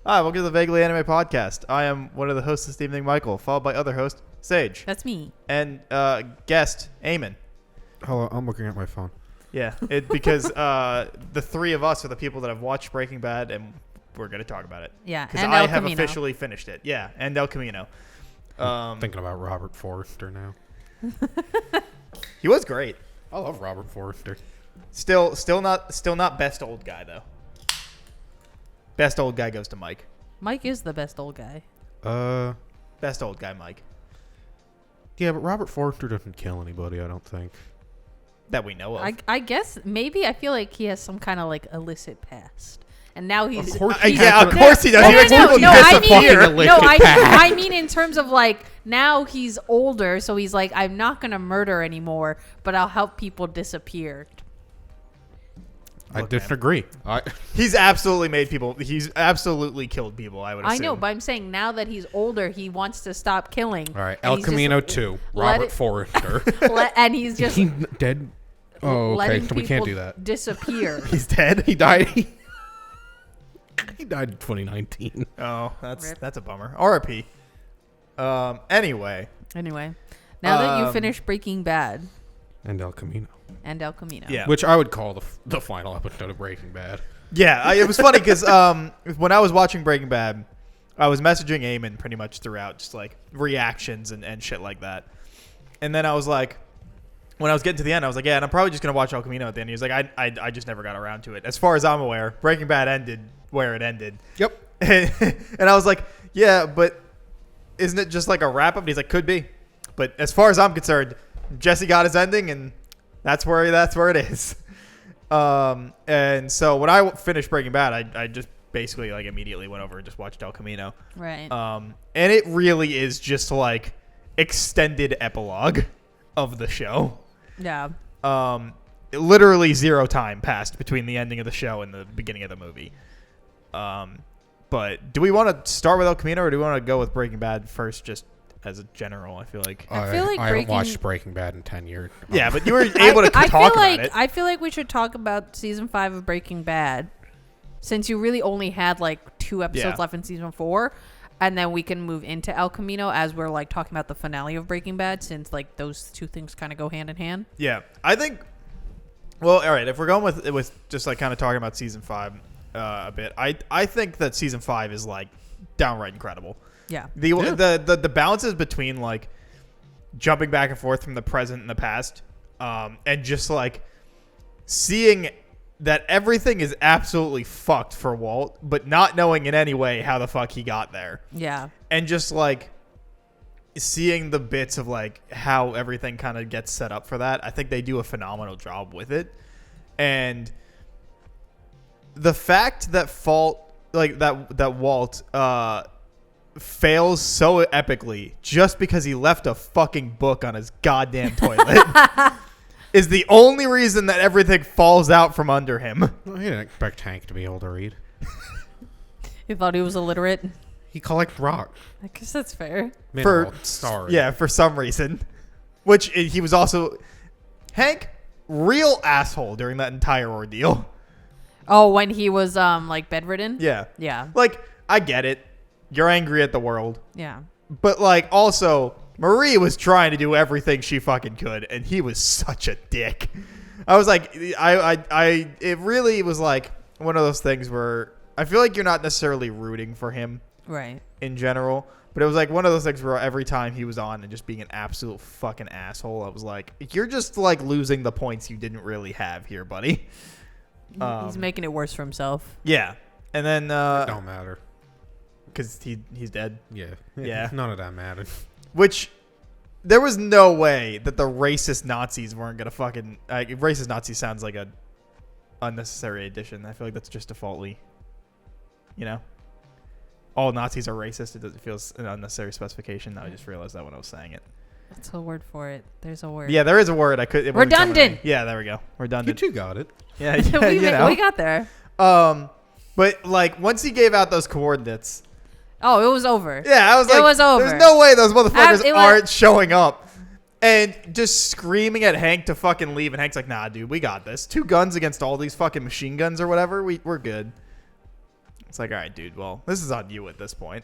Hi, welcome to the Vaguely Anime Podcast. I am one of the hosts this evening, Michael, followed by other host, Sage. That's me. And guest, Eamon. Hello, I'm looking at my phone. Yeah, because the three of us are the people that have watched Breaking Bad, and we're going to talk about it. Yeah, because and I El have Camino. officially finished it. Yeah, and El Camino. Thinking about Robert Forrester now. He was great. I love Robert Forrester. Still not best old guy though. Best old guy goes to Mike. Mike is the best old guy. Best old guy, Mike. Yeah, but Robert Forrester doesn't kill anybody, I don't think. That we know of. I guess maybe I feel like he has some kind of like illicit past, and now he's Of course he's- yeah, of course he does. No, He no, makes no, people no, I disappear. mean, no, I mean in terms of like now he's older, so he's like, I'm not gonna murder anymore, but I'll help people disappear. I Look, man. disagree. He's absolutely killed people, I would assume. I know, but I'm saying now that he's older, he wants to stop killing. All right, and El he's just Camino 2, let Robert it- Forrester. And he's just He dead? Oh, okay, letting so we can't do people that. disappear. He's dead. He died. He died in 2019. Oh, Rip. that's a bummer. RIP. Anyway. Anyway, now that you finished Breaking Bad And El Camino. and El Camino, Yeah. Which I would call the final episode of Breaking Bad. Yeah, it was funny because when I was watching Breaking Bad, I was messaging Eamon pretty much throughout, just like reactions and shit like that. And then I was like, when I was getting to the end, I was like, yeah, and I'm probably just going to watch El Camino at the end. He was like, I just never got around to it. As far as I'm aware, Breaking Bad ended where it ended. Yep. And I was like, yeah, but isn't it just like a wrap up? And he's like, could be. But as far as I'm concerned, Jesse got his ending, and that's where it is. And so when I finished Breaking Bad, I just basically like immediately went over and just watched El Camino. right? And it really is just like extended epilogue of the show. Yeah. Literally zero time passed between the ending of the show and the beginning of the movie. But do we want to start with El Camino or do we want to go with Breaking Bad first, just as a general? I feel like. I feel like I haven't Breaking- watched Breaking Bad in 10 years. Yeah, but you were able to I talk feel like about it. I feel like we should talk about season 5 of Breaking Bad, since you really only had like 2 episodes Yeah. left in season 4, and then we can move into El Camino as we're like talking about the finale of Breaking Bad, since like those two things kind of go hand in hand. Yeah, I think. Well, all right. If we're going with just like kind of talking about season 5 a bit, I think that season 5 is like downright incredible. Yeah. The balances between like jumping back and forth from the present and the past, and just like seeing that everything is absolutely fucked for Walt, but not knowing in any way how the fuck he got there. Yeah. And just like seeing the bits of like how everything kind of gets set up for that. I think they do a phenomenal job with it. And the fact that Walt fails so epically just because he left a fucking book on his goddamn toilet is the only reason that everything falls out from under him. Well, he didn't expect Hank to be able to read. You thought he was illiterate? He collects rocks. I guess that's fair. Sorry. Yeah, for some reason. Which he was also... Hank, real asshole during that entire ordeal. Oh, when he was like bedridden? Yeah. Yeah. Like, I get it. You're angry at the world. Yeah. But, like, also, Marie was trying to do everything she fucking could, and he was such a dick. I was like, it really was like one of those things where I feel like you're not necessarily rooting for him Right. in general, but it was like one of those things where every time he was on and just being an absolute fucking asshole, I was like, you're just like losing the points you didn't really have here, buddy. He's making it worse for himself. Yeah. And then, Don't matter. because he's dead. Yeah. Yeah. None of that mattered. Which there was no way that the racist Nazis weren't gonna fucking racist Nazi sounds like a unnecessary addition. I feel like that's just defaultly, all Nazis are racist. It feels an unnecessary specification. I just realized that when I was saying it. That's a word for it. There's a word. Yeah, there is a word I could. it wasn't coming to me. Redundant. Yeah, there we go. You Redundant. two got it. Yeah, we got there. But like once he gave out those coordinates, Oh, it was over. yeah, I was like, It was over. there's no way those motherfuckers It was- aren't showing up. And just screaming at Hank to fucking leave, and Hank's like, nah, dude, we got this. 2 guns against all these fucking machine guns or whatever, we're good. It's like, all right, dude. Well, this is on you at this point.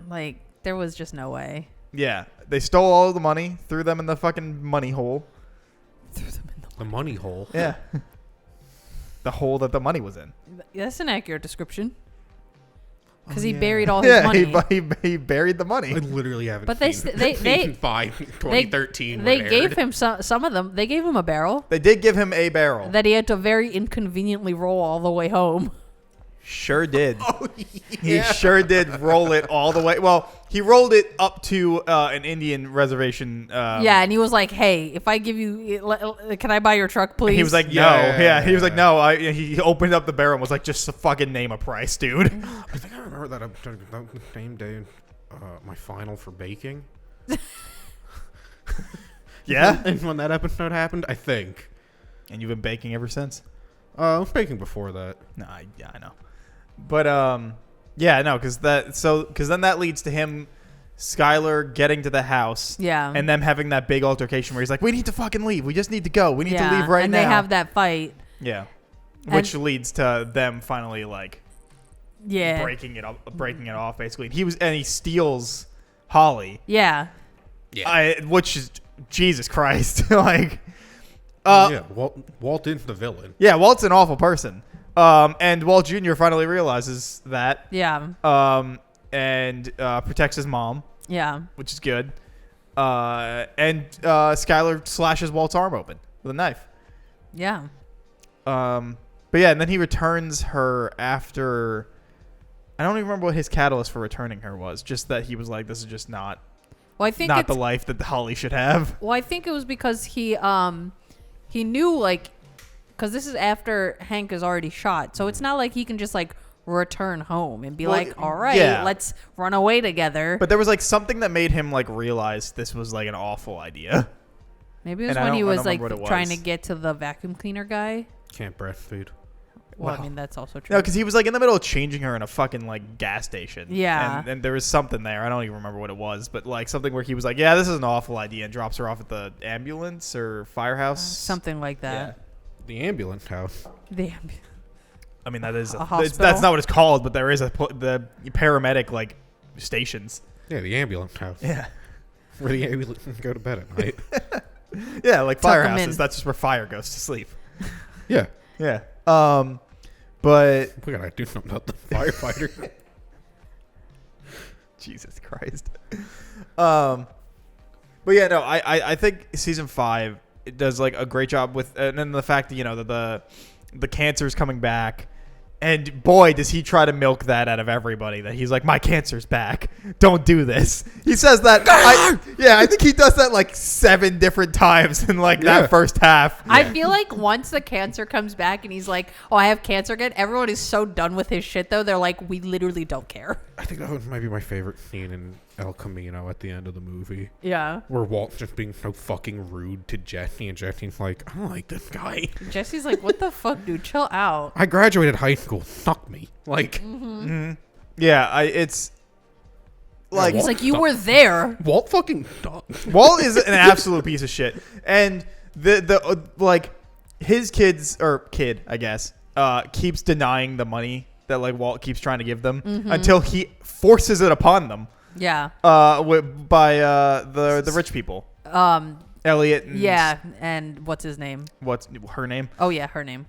Like, there was just no way. Yeah, they stole all the money, threw them in the fucking money hole. The money hole. Yeah. The hole that the money was in. That's an accurate description. Because Oh, he yeah. buried all his money. He buried the money. I literally haven't. But they seen st- they- by 2013. They when it gave aired. him some of them. They gave him a barrel They did give him a barrel. that he had to very inconveniently roll all the way home. Sure did. Oh, He yeah. sure did roll it all the way. Well, he rolled it up to an Indian reservation. Yeah, and he was like, "Hey, if I give you, can I buy your truck, please?" And he was like, no. Yeah. He was like, no. He opened up the barrel and was like, just fucking name a price, dude. I think I remember that episode. That was the same day, my final for baking. Yeah? And when that episode happened, I think. And you've been baking ever since? I was baking before that. No, I know. But, yeah, no, because then that leads to him, Skylar, getting to the house. Yeah. And them having that big altercation where he's like, we need to fucking leave. We just need to go. We need to leave right and now. they have that fight. Yeah. And- Which leads to them finally, like, Yeah. breaking it off, basically. He steals Holly. Yeah. Yeah. Which is, Jesus Christ. Like, Yeah. Walt is the villain. yeah, Walt's an awful person. And Walt Jr. finally realizes that. Yeah. And protects his mom, Yeah. which is good. And Skylar slashes Walt's arm open with a knife. Yeah. But yeah, and then he returns her after. I don't even remember what his catalyst for returning her was. Just that he was like, "This is just not Well, I think not it's, the life that Holly should have." well, I think it was because he knew, like, because this is after Hank is already shot, so it's not like he can just like return home and be Well, like, all right, yeah. let's run away together. But there was like something that made him like realize this was like an awful idea. Maybe it was and I when he don't was like remember what it trying to was. get to the vacuum cleaner guy. Can't breastfeed. Well, I Wow. mean, that's also true. No, because he was like in the middle of changing her in a fucking like gas station. Yeah. And there was something there. I don't even remember what it was, but like something where he was like, "Yeah, this is an awful idea," and drops her off at the ambulance or firehouse. Something like Yeah. that. The ambulance house. The I mean, that is A that's hospital? not what it's called, but there is the paramedic like stations. Yeah, the ambulance house. Yeah. Where the ambulance can go to bed at night. Yeah, like Tuck 'em firehouses. in. That's just where fire goes to sleep. Yeah. Yeah. But We gotta do something about the firefighter. Jesus Christ. But yeah, no, I think season 5 it does like a great job with, and then the fact that that the cancer's coming back, and boy does he try to milk that out of everybody, that he's like, my cancer's back, don't do this. He says that. I think he does that like 7 different times in like Yeah. that first half. I feel like once the cancer comes back and he's like, "Oh, I have cancer again," everyone is so done with his shit though. They're like, "We literally don't care." I think that might be my favorite scene in El Camino at the end of the movie. Yeah. Where Walt's just being so fucking rude to Jesse, and Jesse's like, I don't like this guy. Jesse's like, "What the fuck, dude? Chill out." I graduated high school. Fuck me. Like, Yeah, it's like He's like, "You were there." Walt fucking Walt is an absolute piece of shit, and the like his kid, I guess, keeps denying the money that like Walt keeps trying to give them until he forces it upon them. Yeah. By the rich people, Elliot. And Yeah. And what's his name? what's her name? Oh yeah, her name.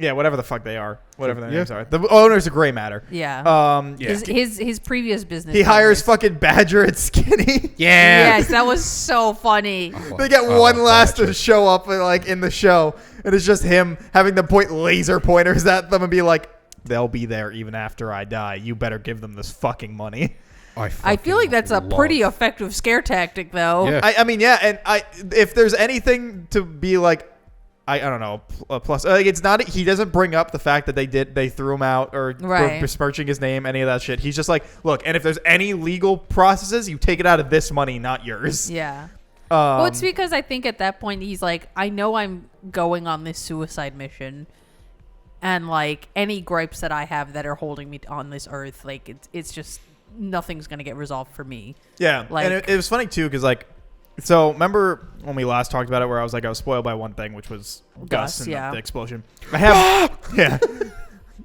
Yeah, whatever the fuck they are, whatever their Yeah. names are. The owner's a gray matter. Yeah. Yeah. His previous business. He hires partners. fucking Badger and Skinny. Yeah. Yes, that was so funny. They get one last to show up like in the show, and it's just him having them point laser pointers at them and be like, "They'll be there even after I die. You better give them this fucking money." I feel like that's a pretty effective scare tactic, though. Yeah. I mean, yeah, and if there's anything to be like, I don't know, a plus, like it's not. He doesn't bring up the fact that they threw him out or Right. were besmirching his name, any of that shit. He's just like, look, and if there's any legal processes, you take it out of this money, not yours. Yeah. Well, it's because I think at that point he's like, I know I'm going on this suicide mission, and like any gripes that I have that are holding me on this earth, like it's just nothing's gonna get resolved for me. Yeah, Like- and it was funny too because like, so remember when we last talked about it, where I was like, I was spoiled by one thing, which was Gus and yeah. the explosion. I have, yeah,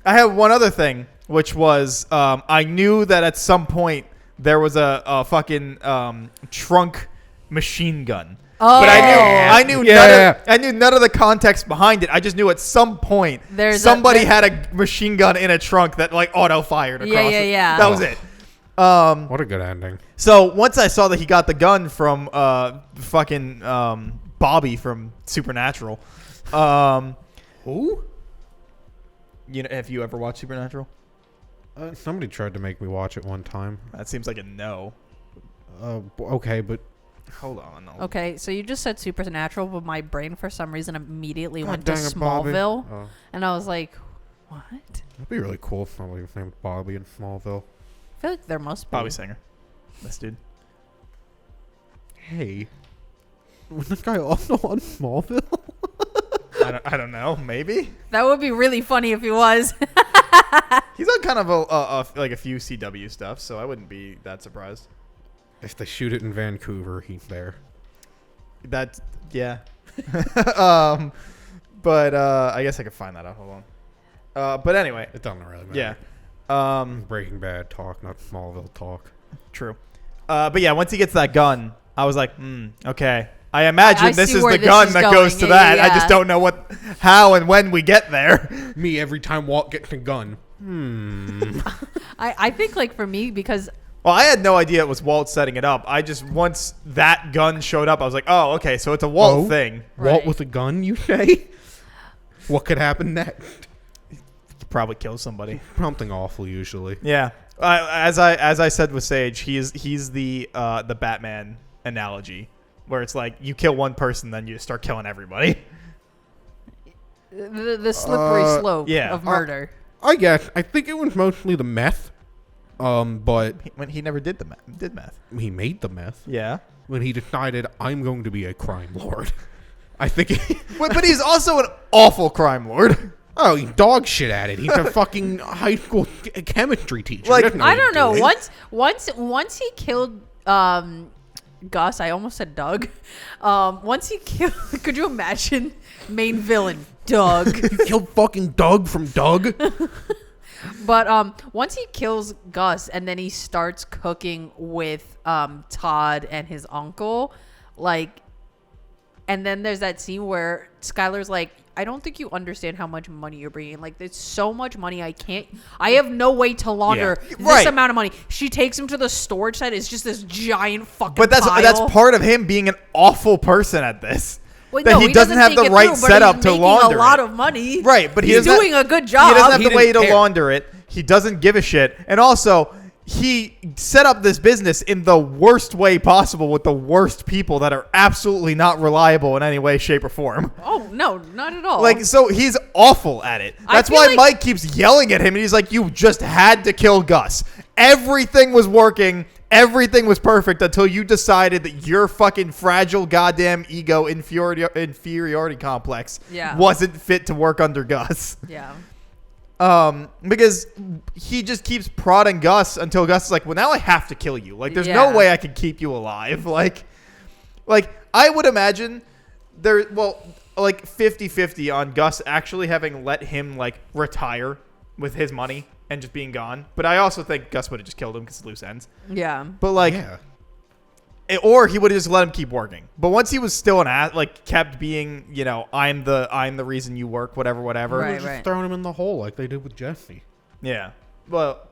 I have one other thing, which was I knew that at some point there was a fucking trunk machine gun. Oh. But I knew none of the context behind it. I just knew at some point somebody had a machine gun in a trunk that like auto fired across. Yeah. That was it. What a good ending. So once I saw that he got the gun from fucking Bobby from Supernatural. Who? You know, have you ever watched Supernatural? Somebody tried to make me watch it one time. That seems like a no. Okay, but Hold on. Okay, so you just said Supernatural, but my brain for some reason immediately went to dang it, Bobby. Smallville, Oh. and I was like, what? That'd be really cool if somebody was named Bobby in Smallville. I feel like there must be. Bobby Singer. This dude. Hey. Was this guy also on Smallville? I don't know. Maybe. That would be really funny if he was. He's on kind of a few CW stuff, so I wouldn't be that surprised. If they shoot it in Vancouver, he's there. That, yeah. But I guess I could find that out. Hold on. But anyway. It doesn't really matter. Yeah. Breaking Bad talk, not Smallville talk. True. But yeah, once he gets that gun, I was like, okay. I imagine this see is where the this gun is that going. goes to Yeah, that. yeah, I just don't know how and when we get there. Me, every time Walt gets a gun. I think, like, for me, because Well, I had no idea it was Walt setting it up. I just, once that gun showed up, I was like, oh, okay, so it's a Walt thing. Right. Walt with a gun, you say? What could happen next? Probably kill somebody. Something awful, usually. Yeah. As I said with Sage, he's the Batman analogy, where it's like you kill one person, then you start killing everybody. the slippery slope of murder. I guess. I think it was mostly the meth. But When he never did meth. he made the meth. Yeah. When he decided, I'm going to be a crime lord. I think but he's also an awful crime lord. Oh, he dog shit at it. He's a fucking high school chemistry teacher. Like, Doesn't know I what don't he's know. doing. Once he killed Gus, I almost said Doug. Once he killed, could you imagine main villain Doug? You killed fucking Doug from Doug? But once he kills Gus and then he starts cooking with Todd and his uncle, like, and then there's that scene where Skylar's like, I don't think you understand how much money you're bringing. Like, there's so much money. I have no way to launder this amount of money. She takes him to the storage site. It's just this giant fucking But that's pile. part of him being an awful person at this. Well, that no, he doesn't have the right setup to launder a lot it. of money. Right, but he's doing a good job. He doesn't have He the way to didn't care. launder it. He doesn't give a shit. And also, he set up this business in the worst way possible with the worst people that are absolutely not reliable in any way, shape, or form. Oh, no, not at all. Like, so he's awful at it. That's feel why like- Mike keeps yelling at him, and he's like, you just had to kill Gus. Everything was working. Everything was perfect until you decided that your fucking fragile goddamn ego inferiority complex wasn't fit to work under Gus. Yeah. Because he just keeps prodding Gus until Gus is like, well, now I have to kill you. Like, there's no way I can keep you alive. Like I would imagine like 50-50 on Gus actually having let him like retire with his money and just being gone. But I also think Gus would have just killed him because it's loose ends. Yeah. But like, or he would have just let him keep working. But once he was still kept being, you know, I'm the reason you work, whatever. Right. Just throwing him in the hole like they did with Jesse. Yeah. Well,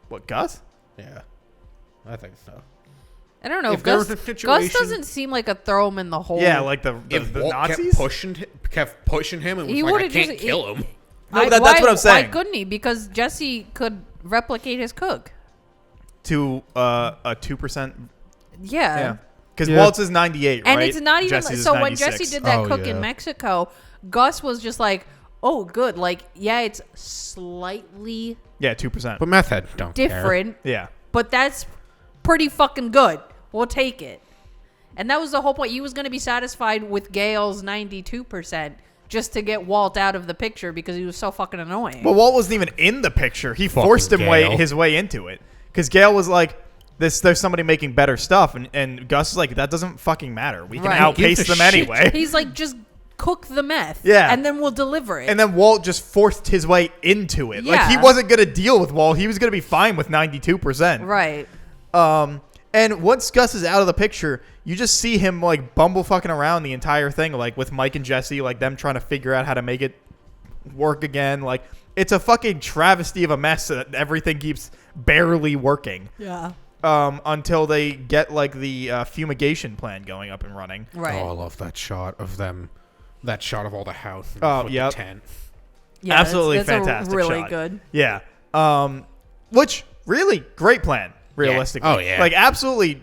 what, Gus? Yeah. I think so. I don't know. If there Gus was a situation- doesn't seem like a throw him in the hole. Yeah, like the If Walt Nazis. kept pushing him and was He like, I would've can't just- kill him. No, that's what I'm saying. Why couldn't he? Because Jesse could replicate his cook. To a 2%. Yeah. Because Yeah. Walt's is 98, right? And it's not even Jesse's is so. When 96. Jesse did that Oh, cook yeah. in Mexico, Gus was just like, "Oh, good. Like, yeah, it's slightly Yeah, 2%. But meth heads don't care. different, Yeah. but that's pretty fucking good. We'll take it." And that was the whole point. He was going to be satisfied with Gail's 92% just to get Walt out of the picture because he was so fucking annoying. But Walt wasn't even in the picture. He Fucking forced Gale. his way into it. Because Gail was like, there's somebody making better stuff. And Gus is like, that doesn't fucking matter. We can Right. outpace Gives a them shit. anyway. He's like, just cook the meth. Yeah. And then we'll deliver it. And then Walt just forced his way into it. Like, he Yeah. wasn't going to deal with Walt. He was going to be fine with 92%. Right. And once Gus is out of the picture, you just see him, like, bumble fucking around the entire thing, like, with Mike and Jesse, like, them trying to figure out how to make it work again. Like, it's a fucking travesty of a mess that everything keeps barely working. Yeah. Until they get, like, the fumigation plan going up and running. Right. Oh, I love that shot of them. That shot of all the house. Oh, with yep. the tent. Yeah, Absolutely that's fantastic really shot. good. Yeah. Which, really, great plan, realistically. Oh, yeah. Like, absolutely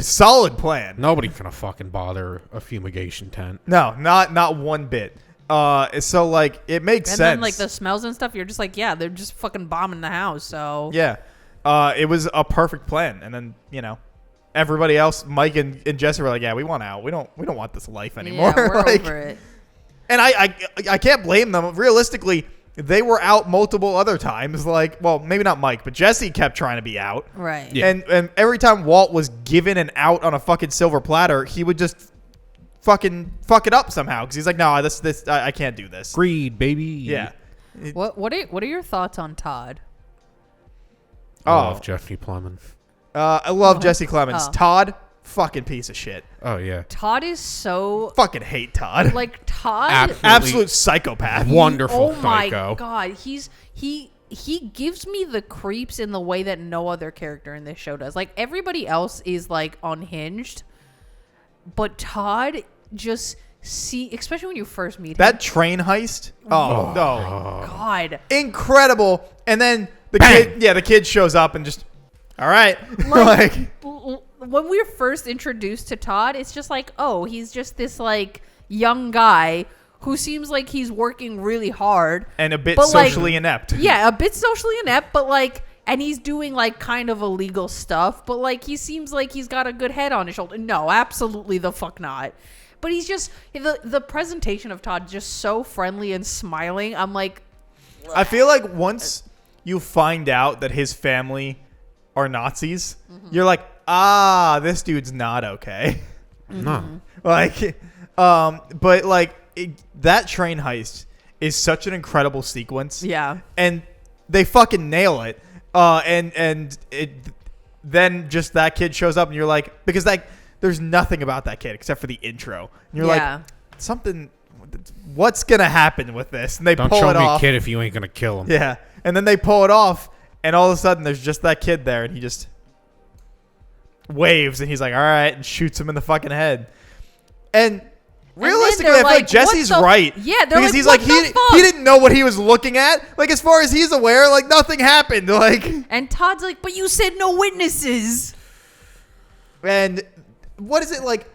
solid plan. Nobody's gonna fucking bother a fumigation tent. No, not one bit. So, like, it makes And sense. then, like, the smells and stuff, you're just like, yeah, they're just fucking bombing the house, so. Yeah. It was a perfect plan. And then, you know, everybody else, Mike and Jesse were like, yeah, we want out. We don't want this life anymore. Yeah, we're like, over it. And I can't blame them. Realistically, they were out multiple other times. Like, well, maybe not Mike, but Jesse kept trying to be out. Right. Yeah. And every time Walt was given an out on a fucking silver platter, he would just fucking fuck it up somehow. Because he's like, no, I can't do this. Greed, baby. Yeah. What are your thoughts on Todd? I Oh. love Jeffrey Plemons. I love Jesse Clemens. Oh. Todd, fucking piece of shit. Oh yeah. Todd is so Fucking hate Todd. like Todd. Absolute psychopath. Wonderful Oh my psycho. god, he gives me the creeps in the way that no other character in this show does. Like everybody else is like unhinged, but Todd just especially when you first meet him. That train heist. Oh, no. God. Incredible. And then the Bang. kid shows up and just, all right. Like, like, when we were first introduced to Todd, it's just like, oh, he's just this like young guy who seems like he's working really hard and a bit but, like, socially inept. Yeah, a bit socially inept, but like, and he's doing like kind of illegal stuff, but like he seems like he's got a good head on his shoulder. No, absolutely the fuck not. But he's just the presentation of Todd just so friendly and smiling. I'm like, I feel like once you find out that his family are Nazis, you're like, this dude's not okay. No. Like, but like that train heist is such an incredible sequence. yeah, And they fucking nail it. And it then just that kid shows up and you're like, because like there's nothing about that kid except for the intro. And you're like, what's going to happen with this? And they Don't pull show it me a off. kid if you ain't gonna kill him. Yeah. And then they pull it off and all of a sudden there's just that kid there and he just waves and he's like, all right, and shoots him in the fucking head. And realistically, I feel like Jesse's right. Yeah, they're because like, he's what like the fuck? he didn't know what he was looking at. Like as far as he's aware, like nothing happened. Like, And Todd's like, but you said no witnesses. and what is it like?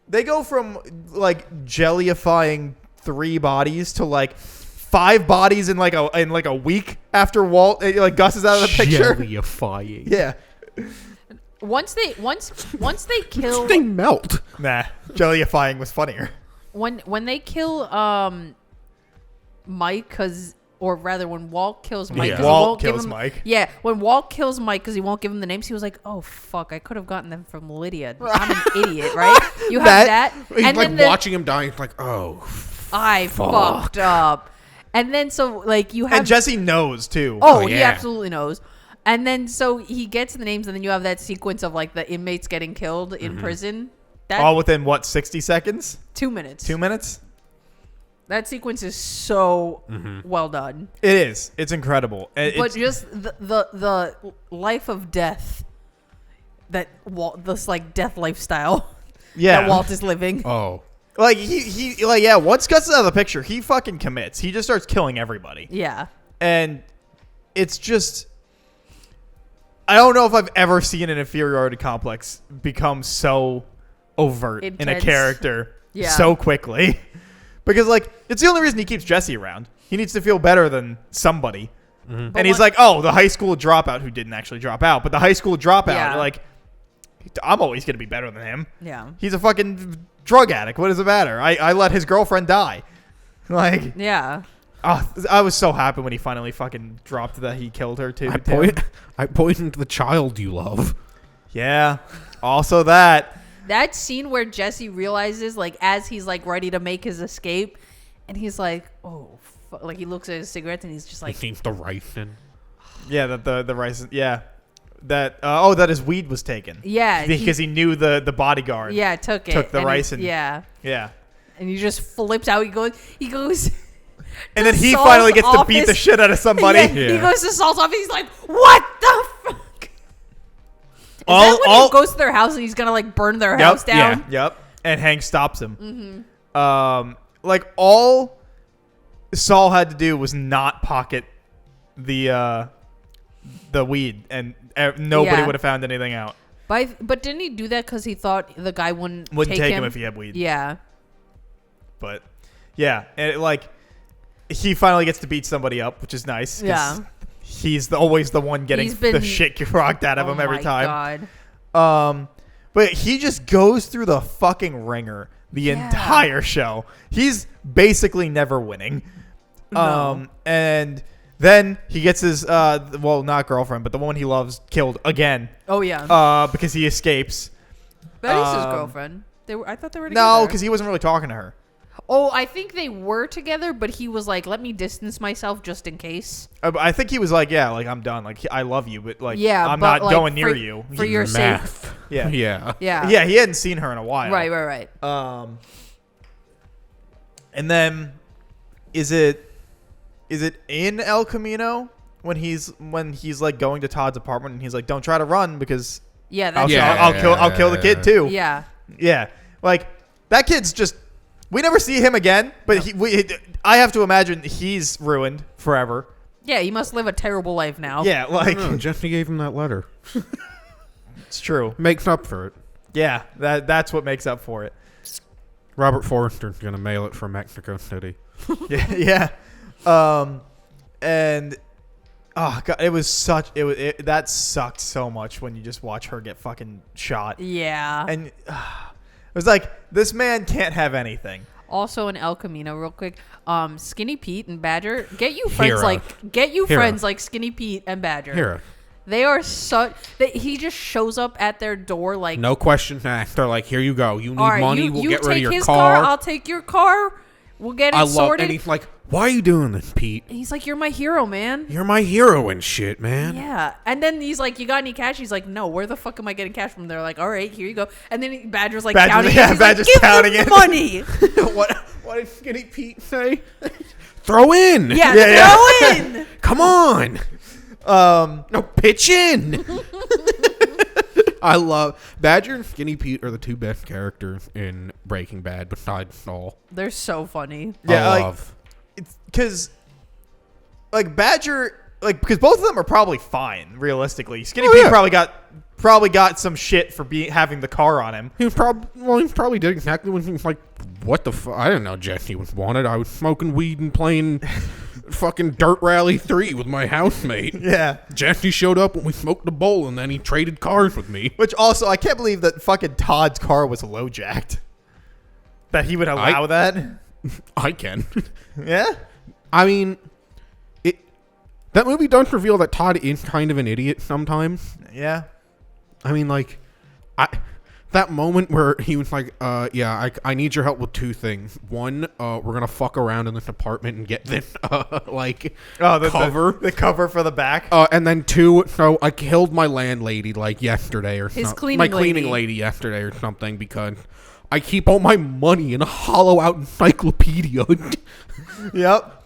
They go from like jellyifying 3 bodies to like 5 bodies in like a week after Walt like Gus is out of the picture. Jellyifying. Yeah. Once they kill They melt. Nah, jellyifying was funnier. when they kill Mike, or rather when Walt kills Mike, Yeah. 'cause he Walt won't give kills him- Mike. Yeah, when Walt kills Mike because he won't give him the names, he was like, "Oh fuck, I could have gotten them from Lydia. I'm an idiot, right?" You have that, He's and like then watching him die. He's like, oh. I fucked up, and then so like you have And Jesse knows too. Oh, he yeah. absolutely knows. And then so he gets the names, and then you have that sequence of like the inmates getting killed in prison. That All within what, 60 seconds? 2 minutes. 2 minutes? That sequence is so well done. It is. It's incredible. But just the life of death that Walt, this like death lifestyle yeah. that Walt is living. Oh. Like he like yeah, once Gus is out of the picture, he fucking commits. He just starts killing everybody. Yeah. And it's just I don't know if I've ever seen an inferiority complex become so overt in a Intense. character Yeah. so quickly. Because like it's the only reason he keeps Jesse around. He needs to feel better than somebody. But And he's like, "Oh, the high school dropout who didn't actually drop out, but the high school dropout, Yeah. like I'm always going to be better than him. Yeah. He's a fucking drug addict. What does it matter? I let his girlfriend die." Like, Yeah. I was so happy when he finally fucking dropped that he killed her too. I poisoned the child you love. Yeah. Also that. that scene where Jesse realizes, like, as he's like ready to make his escape, and he's like, oh, like he looks at his cigarettes and he's just like, He seems the ricin. Yeah, that the rice. Yeah, that his weed was taken. Yeah, because he knew the bodyguard. Yeah, took the rice and yeah, and he just flips out. He goes. And then he Saul's finally gets to office. beat the shit out of somebody. Yeah, he goes to Saul's office. He's like, "What the fuck?" Is that when he goes to their house and he's gonna like burn their house down? Yep. And Hank stops him. Like all Saul had to do was not pocket the weed, and nobody would have found anything out. But didn't he do that because he thought the guy wouldn't take him if he had weed? Yeah. But yeah, and he finally gets to beat somebody up, which is nice. Yeah. He's always the one getting the shit rocked out of him every time. God. But he just goes through the fucking ringer the entire show. He's basically never winning. No. And then he gets his not girlfriend, but the one he loves killed again. Oh yeah. Because he escapes. That is his girlfriend. I thought they were together. No, because he wasn't really talking to her. Oh, I think they were together, but he was like, "Let me distance myself just in case." I think he was like, "Yeah, like I'm done. Like I love you, but like I'm but, not like, going near you for your sake." Yeah, yeah. He hadn't seen her in a while. Right. And then, is it in El Camino when he's like going to Todd's apartment and he's like, "Don't try to run because I'll kill the kid too." Yeah. Like that kid's just. We never see him again, but I have to imagine he's ruined forever. Yeah, he must live a terrible life now. Yeah, like Jesse gave him that letter. It's true. Makes up for it. Yeah, that's what makes up for it. Robert Forster's gonna mail it from Mexico City. yeah. And oh god, that sucked so much when you just watch her get fucking shot. Yeah. And it was like, this man can't have anything. Also in El Camino, real quick, Skinny Pete and Badger, get you friends like Skinny Pete and Badger. Hera. They are he just shows up at their door like no questions asked. They're like, here you go. You need money. We'll get rid of your car. I'll take your car. We'll get it sorted. And he's like, why are you doing this, Pete? And he's like, you're my hero, man. You're my hero and shit, man. Yeah. And then he's like, you got any cash? He's like, no. Where the fuck am I getting cash from? They're like, all right, here you go. And then Badger's like counting it. He's Badger's like, counting give him the money. What did Skinny Pete say? Throw in. Yeah, throw in. Come on. No, pitch in. I love Badger and Skinny Pete are the two best characters in Breaking Bad besides Saul. They're so funny. Yeah, it's because like Badger, like because both of them are probably fine realistically. Skinny Pete probably got some shit for having the car on him. He probably did exactly when he was like, what the fuck? I didn't know Jesse was wanted. I was smoking weed and playing fucking Dirt Rally 3 with my housemate. Yeah. Jesse showed up when we smoked a bowl and then he traded cars with me. Which also, I can't believe that fucking Todd's car was low jacked. That he would allow that. I can. Yeah? I mean, that movie does reveal that Todd is kind of an idiot sometimes. Yeah. I mean, like, that moment where he was like, I need your help with two things. One, we're going to fuck around in this apartment and get this, cover. The cover for the back. And then two, so I killed my landlady, like, yesterday or something. My cleaning lady yesterday or something because I keep all my money in a hollow-out encyclopedia. Yep.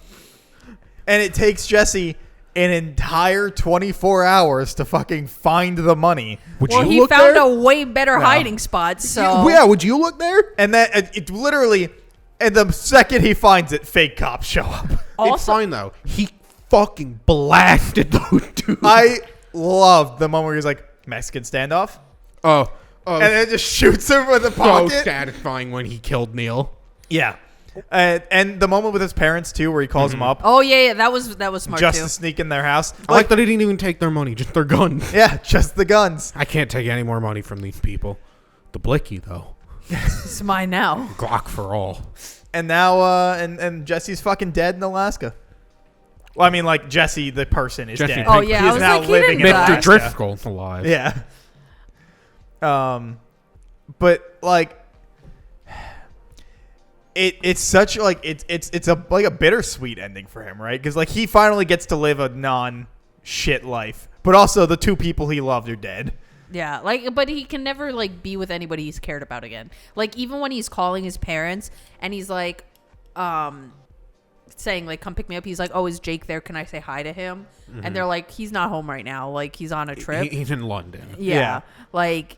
And it takes Jesse an entire 24 hours to fucking find the money. He found a way better hiding spot, so... Yeah, would you look there? And then it literally... And the second he finds it, fake cops show up. Also, it's fine, though. He fucking blasted those dudes. I loved the moment where he was like, Mexican standoff? Oh. And then just shoots him with a pocket. So satisfying when he killed Neil. Yeah. And the moment with his parents, too, where he calls them up. Oh, yeah, that was smart, just too. to sneak in their house. I like that he didn't even take their money, just their guns. Yeah, just the guns. I can't take any more money from these people. The Blicky, though. It's mine now. Glock for all. And now, and Jesse's fucking dead in Alaska. Well, I mean, like, Jesse, the person, is dead. Oh, yeah, I was now like, living in Mr. Alaska. Driscoll's alive. Yeah. but like it's such like it's a like a bittersweet ending for him, right? Because like he finally gets to live a non-shit life, but also the two people he loved are dead. Yeah, like, but he can never like be with anybody he's cared about again. Like, even when he's calling his parents and he's like, saying like, "Come pick me up." He's like, "Oh, is Jake there? Can I say hi to him?" Mm-hmm. And they're like, "He's not home right now. Like, he's on a trip. He's in London." Yeah. Like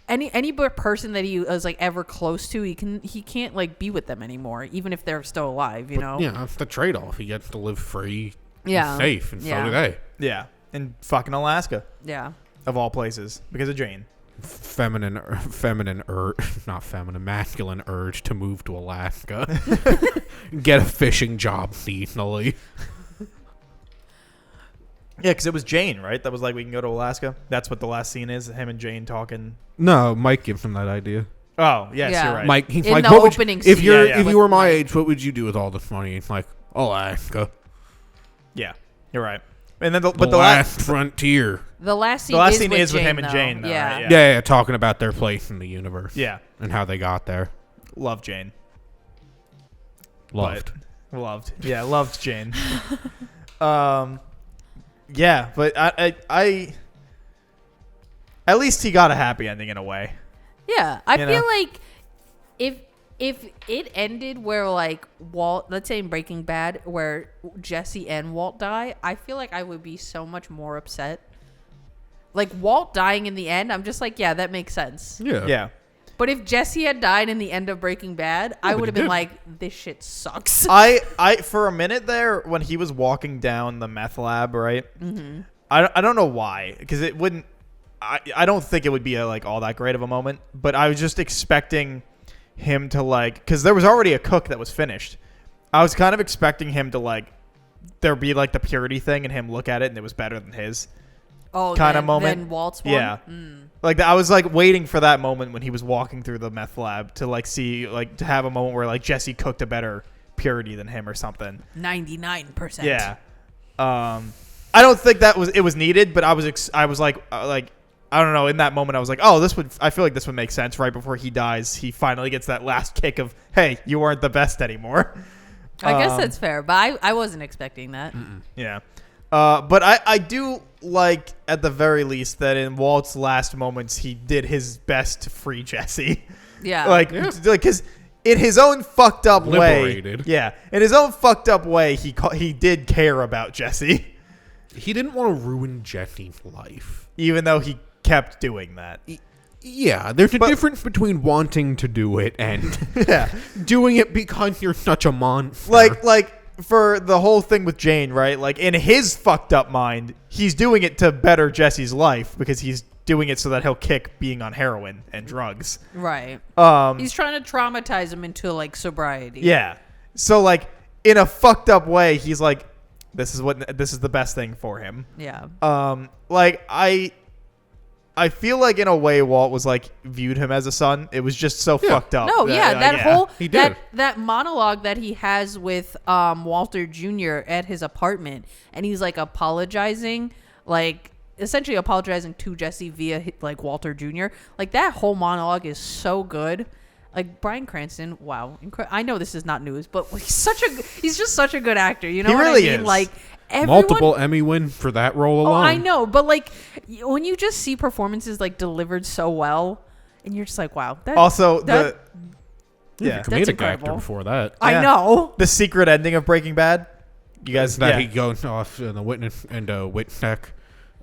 any person that he was like ever close to, he can't like be with them anymore, even if they're still alive. You know? Yeah, that's the trade-off. He gets to live free, and safe, and so do they. Yeah, in fucking Alaska. Yeah. Of all places, because of Jane. Masculine urge to move to Alaska. Get a fishing job seasonally. Yeah, because it was Jane, right? That was like, we can go to Alaska. That's what the last scene is, him and Jane talking. No, Mike gives him that idea. Oh, yes, yeah. you're right. Mike, he's in like, the what opening would you, if scene, you're yeah. if you were my age, what would you do with all this money? It's like, Alaska. Yeah, you're right. And then the last frontier. The last scene is with him and though. Jane, though, yeah. right? Yeah, talking about their place in the universe. Yeah. And how they got there. Love Jane. Loved. Yeah, loved Jane. Yeah, but I at least he got a happy ending in a way. Yeah, I feel like if it ended where like Walt, let's say in Breaking Bad, where Jesse and Walt die, I feel like I would be so much more upset. Like Walt dying in the end, I'm just like, yeah, that makes sense. Yeah. Yeah. But if Jesse had died in the end of Breaking Bad, I would have been like, this shit sucks. I for a minute there when he was walking down the meth lab, right? Mm-hmm. I don't know why, because it wouldn't. I don't think it would be like all that great of a moment, but I was just expecting him to like, because there was already a cook that was finished. I was kind of expecting him to like, there be like the purity thing and him look at it and it was better than his. Kind of moment. Than Walt's one? Yeah. Like I was like waiting for that moment when he was walking through the meth lab to like see, like to have a moment where like Jesse cooked a better purity than him or something. 99%. Yeah. I don't think it was needed, but I was like I don't know, in that moment I was like, oh, I feel like this would make sense. Right before he dies, he finally gets that last kick of, hey, you weren't the best anymore. I guess that's fair, but I wasn't expecting that. Yeah. But I do like, at the very least, that in Walt's last moments, he did his best to free Jesse. Yeah. Like, because in his own fucked up Liberated. way. Yeah. In his own fucked up way, he did care about Jesse. He didn't want to ruin Jesse's life. Even though he kept doing that. Yeah, there's a difference between wanting to do it and doing it because you're such a monster. Like for the whole thing with Jane, right? Like in his fucked up mind, he's doing it to better Jesse's life because he's doing it so that he'll kick being on heroin and drugs. Right. He's trying to traumatize him into like sobriety. Yeah. So like in a fucked up way, he's like, this is the best thing for him. Yeah. Like I feel like in a way Walt was like viewed him as a son. It was just so fucked up. No, He did. that monologue that he has with Walter Jr. at his apartment, and he's like apologizing, like essentially apologizing to Jesse via like Walter Jr. Like that whole monologue is so good. Like Bryan Cranston, wow! I know this is not news, but he's just such a good actor. You know he what really I mean? is. Like multiple Emmy win for that role alone. Oh, I know, but like when you just see performances like delivered so well, and you're just like, wow. Comedic incredible. actor before that. I know the secret ending of Breaking Bad. You guys, he goes off in the witness and Whitsack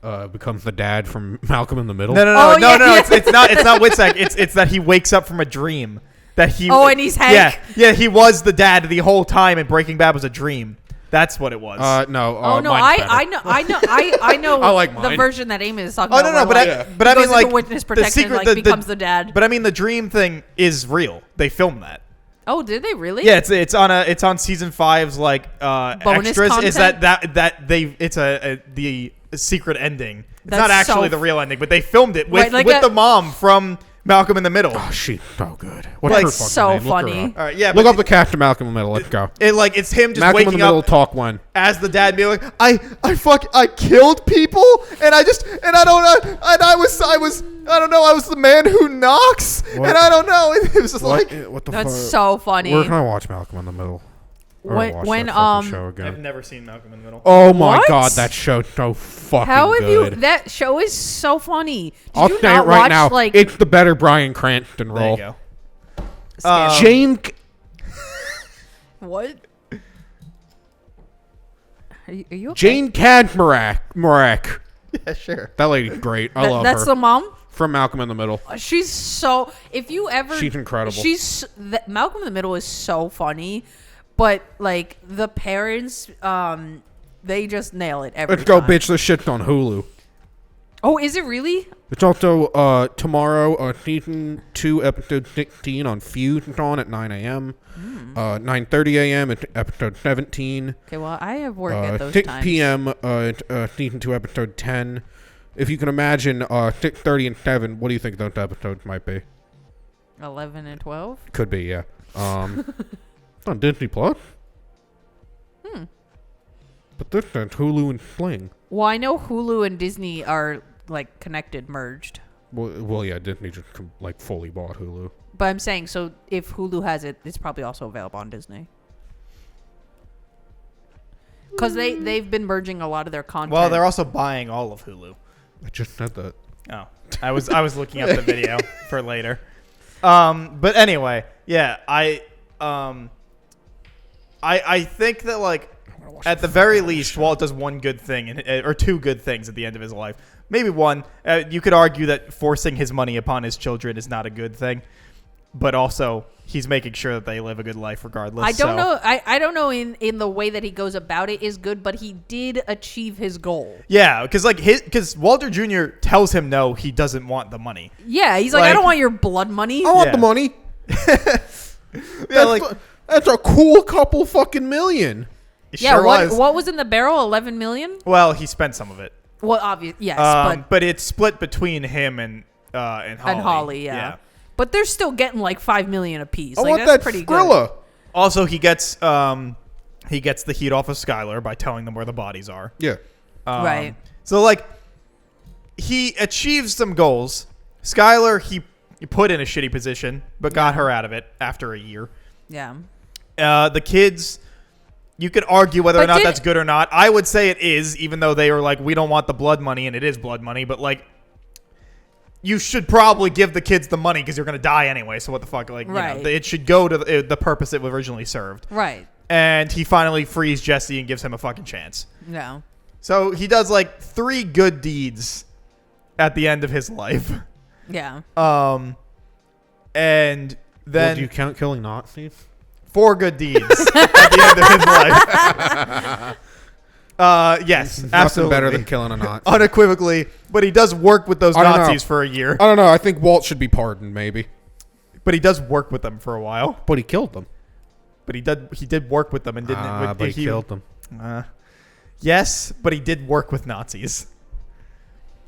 becomes the dad from Malcolm in the Middle. No. It's not Whitsack. It's that he wakes up from a dream. That he. Oh, and he's Hank. Yeah. He was the dad the whole time, and Breaking Bad was a dream. That's what it was. No. I know. I like mine. The version that Amy is talking Oh about. no, but I mean like witness protection, becomes the dad. But I mean the dream thing is real. They filmed that. Oh, did they really? Yeah, it's on season 5's like bonus extras. content? Is that it's the secret ending. It's not actually the real ending, but they filmed it with the mom from Malcolm in the Middle. Oh, she's so good. What's Like, her fucking so name? Look her funny. up. All right, yeah. Look but up the cast of Malcolm in the Middle. Let's go. it's him just Malcolm in the waking Middle up talk one. as the dad being like, I killed people and I was the man who knocks What? and I don't know. It was just What? like, What the That's fuck? so funny. Where can I watch Malcolm in the Middle? Or When, watch that fucking show again. I've never seen Malcolm in the Middle. Oh my What? god, that show's so fucking How have good. you? That show is so funny. Did I'll you say not it right watch, now. Like, It's the better Bryan Cranston There you role. go. Jane. what? Are you okay? Jane Cadmarak. Yeah, sure. That lady's great. I love That's her. the mom. From Malcolm in the Middle. She's so. If you ever, She's incredible. Malcolm in the Middle is so funny, but like the parents, they just nail it every Let's go, time. bitch. This shit's on Hulu. Oh, is it really? It's also tomorrow, season 2, episode 16 on Fuse. It's on at 9 a.m. 9:30 a.m. It's episode 17. Okay, well, I have work at those 6 times. p.m. Season 2, episode 10. If you can imagine 6:30 and 7, what do you think those episodes might be? 11 and 12. Could be, yeah. It's on Disney Plus. But this is Hulu and Sling. Well, I know Hulu and Disney are like connected, merged. Well, yeah, Disney just like fully bought Hulu. But I'm saying, so if Hulu has it, it's probably also available on Disney. Because they've been merging a lot of their content. Well, they're also buying all of Hulu. I just said that. Oh, I was looking up the video for later. But anyway, yeah, I think that like at the very least, Walt does one good thing or two good things at the end of his life. Maybe one. You could argue that forcing his money upon his children is not a good thing, but also he's making sure that they live a good life regardless. I don't know. I don't know in the way that he goes about it is good, but he did achieve his goal. Yeah, because Walter Jr. tells him no, he doesn't want the money. Yeah, he's like, I don't want your blood money. I want Yeah. the money. Yeah, That's a cool couple fucking million. it Yeah, sure was. what was in the barrel? 11 million? Well, he spent some of it. Well, obvious, yes, But it's split between him and Holly. and Holly, yeah. But they're still getting like 5 million apiece. I Like, want that's that pretty Skrilla. good. Also, he gets the heat off of Skylar by telling them where the bodies are. Yeah. Right. So like, he achieves some goals. Skylar, he put in a shitty position, but got her out of it after a year. Yeah. The kids, you could argue whether or not that's good or not. I would say it is, even though they were like, we don't want the blood money, and it is blood money. But like, you should probably give the kids the money because you're going to die anyway. So what the fuck? Like, Right. you know, it should go to the purpose it originally served. Right. And he finally frees Jesse and gives him a fucking chance. Yeah. So he does like 3 good deeds at the end of his life. Yeah. And then Do you count killing Nazis? 4 good deeds at the end of his life. Yes, Nothing absolutely. better than killing a Nazi. Unequivocally, but he does work with those I don't Nazis know. for a year. I don't know. I think Walt should be pardoned, maybe. But he does work with them for a while. But he killed them. But he did work with them and didn't. But he killed them. Yes, but he did work with Nazis.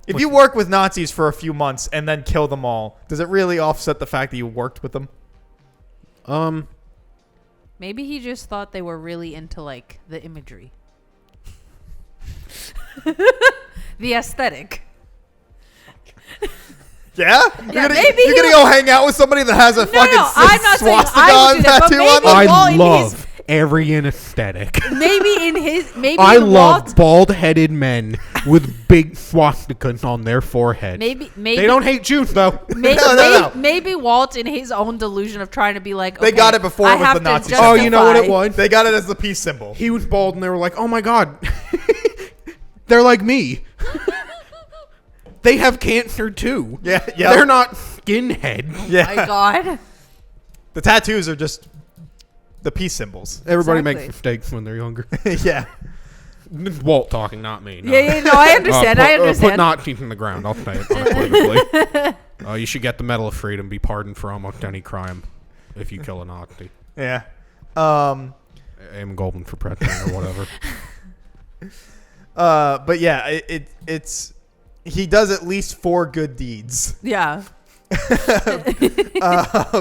If you work with Nazis for a few months and then kill them all, does it really offset the fact that you worked with them? Maybe he just thought they were really into like the imagery. The aesthetic. Yeah? Yeah, maybe you're gonna go hang out with somebody that has a fucking I'm not saying swastika I would do that, but tattoo maybe on them? Walt I in love every aesthetic. Maybe I in love Walt's, bald-headed men with big swastikas on their forehead. maybe They don't hate Jews, though. Maybe, No. maybe Walt, in his own delusion of trying to be like, They okay, got it before I it was have the to Nazi justify- Oh, you know what it was? They got it as the peace symbol. He was bald, and they were like, oh, my God. They're like me. They have cancer, too. Yeah. They're not skinhead. Yeah. My God. The tattoos are just the peace symbols. Everybody Exactly. makes mistakes when they're younger. Yeah. This is Walt talking, not me. No. Yeah, no, I understand. I Put understand. Nazis in the ground. I'll say it unequivocally. You should get the Medal of Freedom, be pardoned for almost any crime if you kill a Nazi. Yeah. Aim Goldman for president or whatever. But yeah, it's he does at least 4 good deeds. Yeah.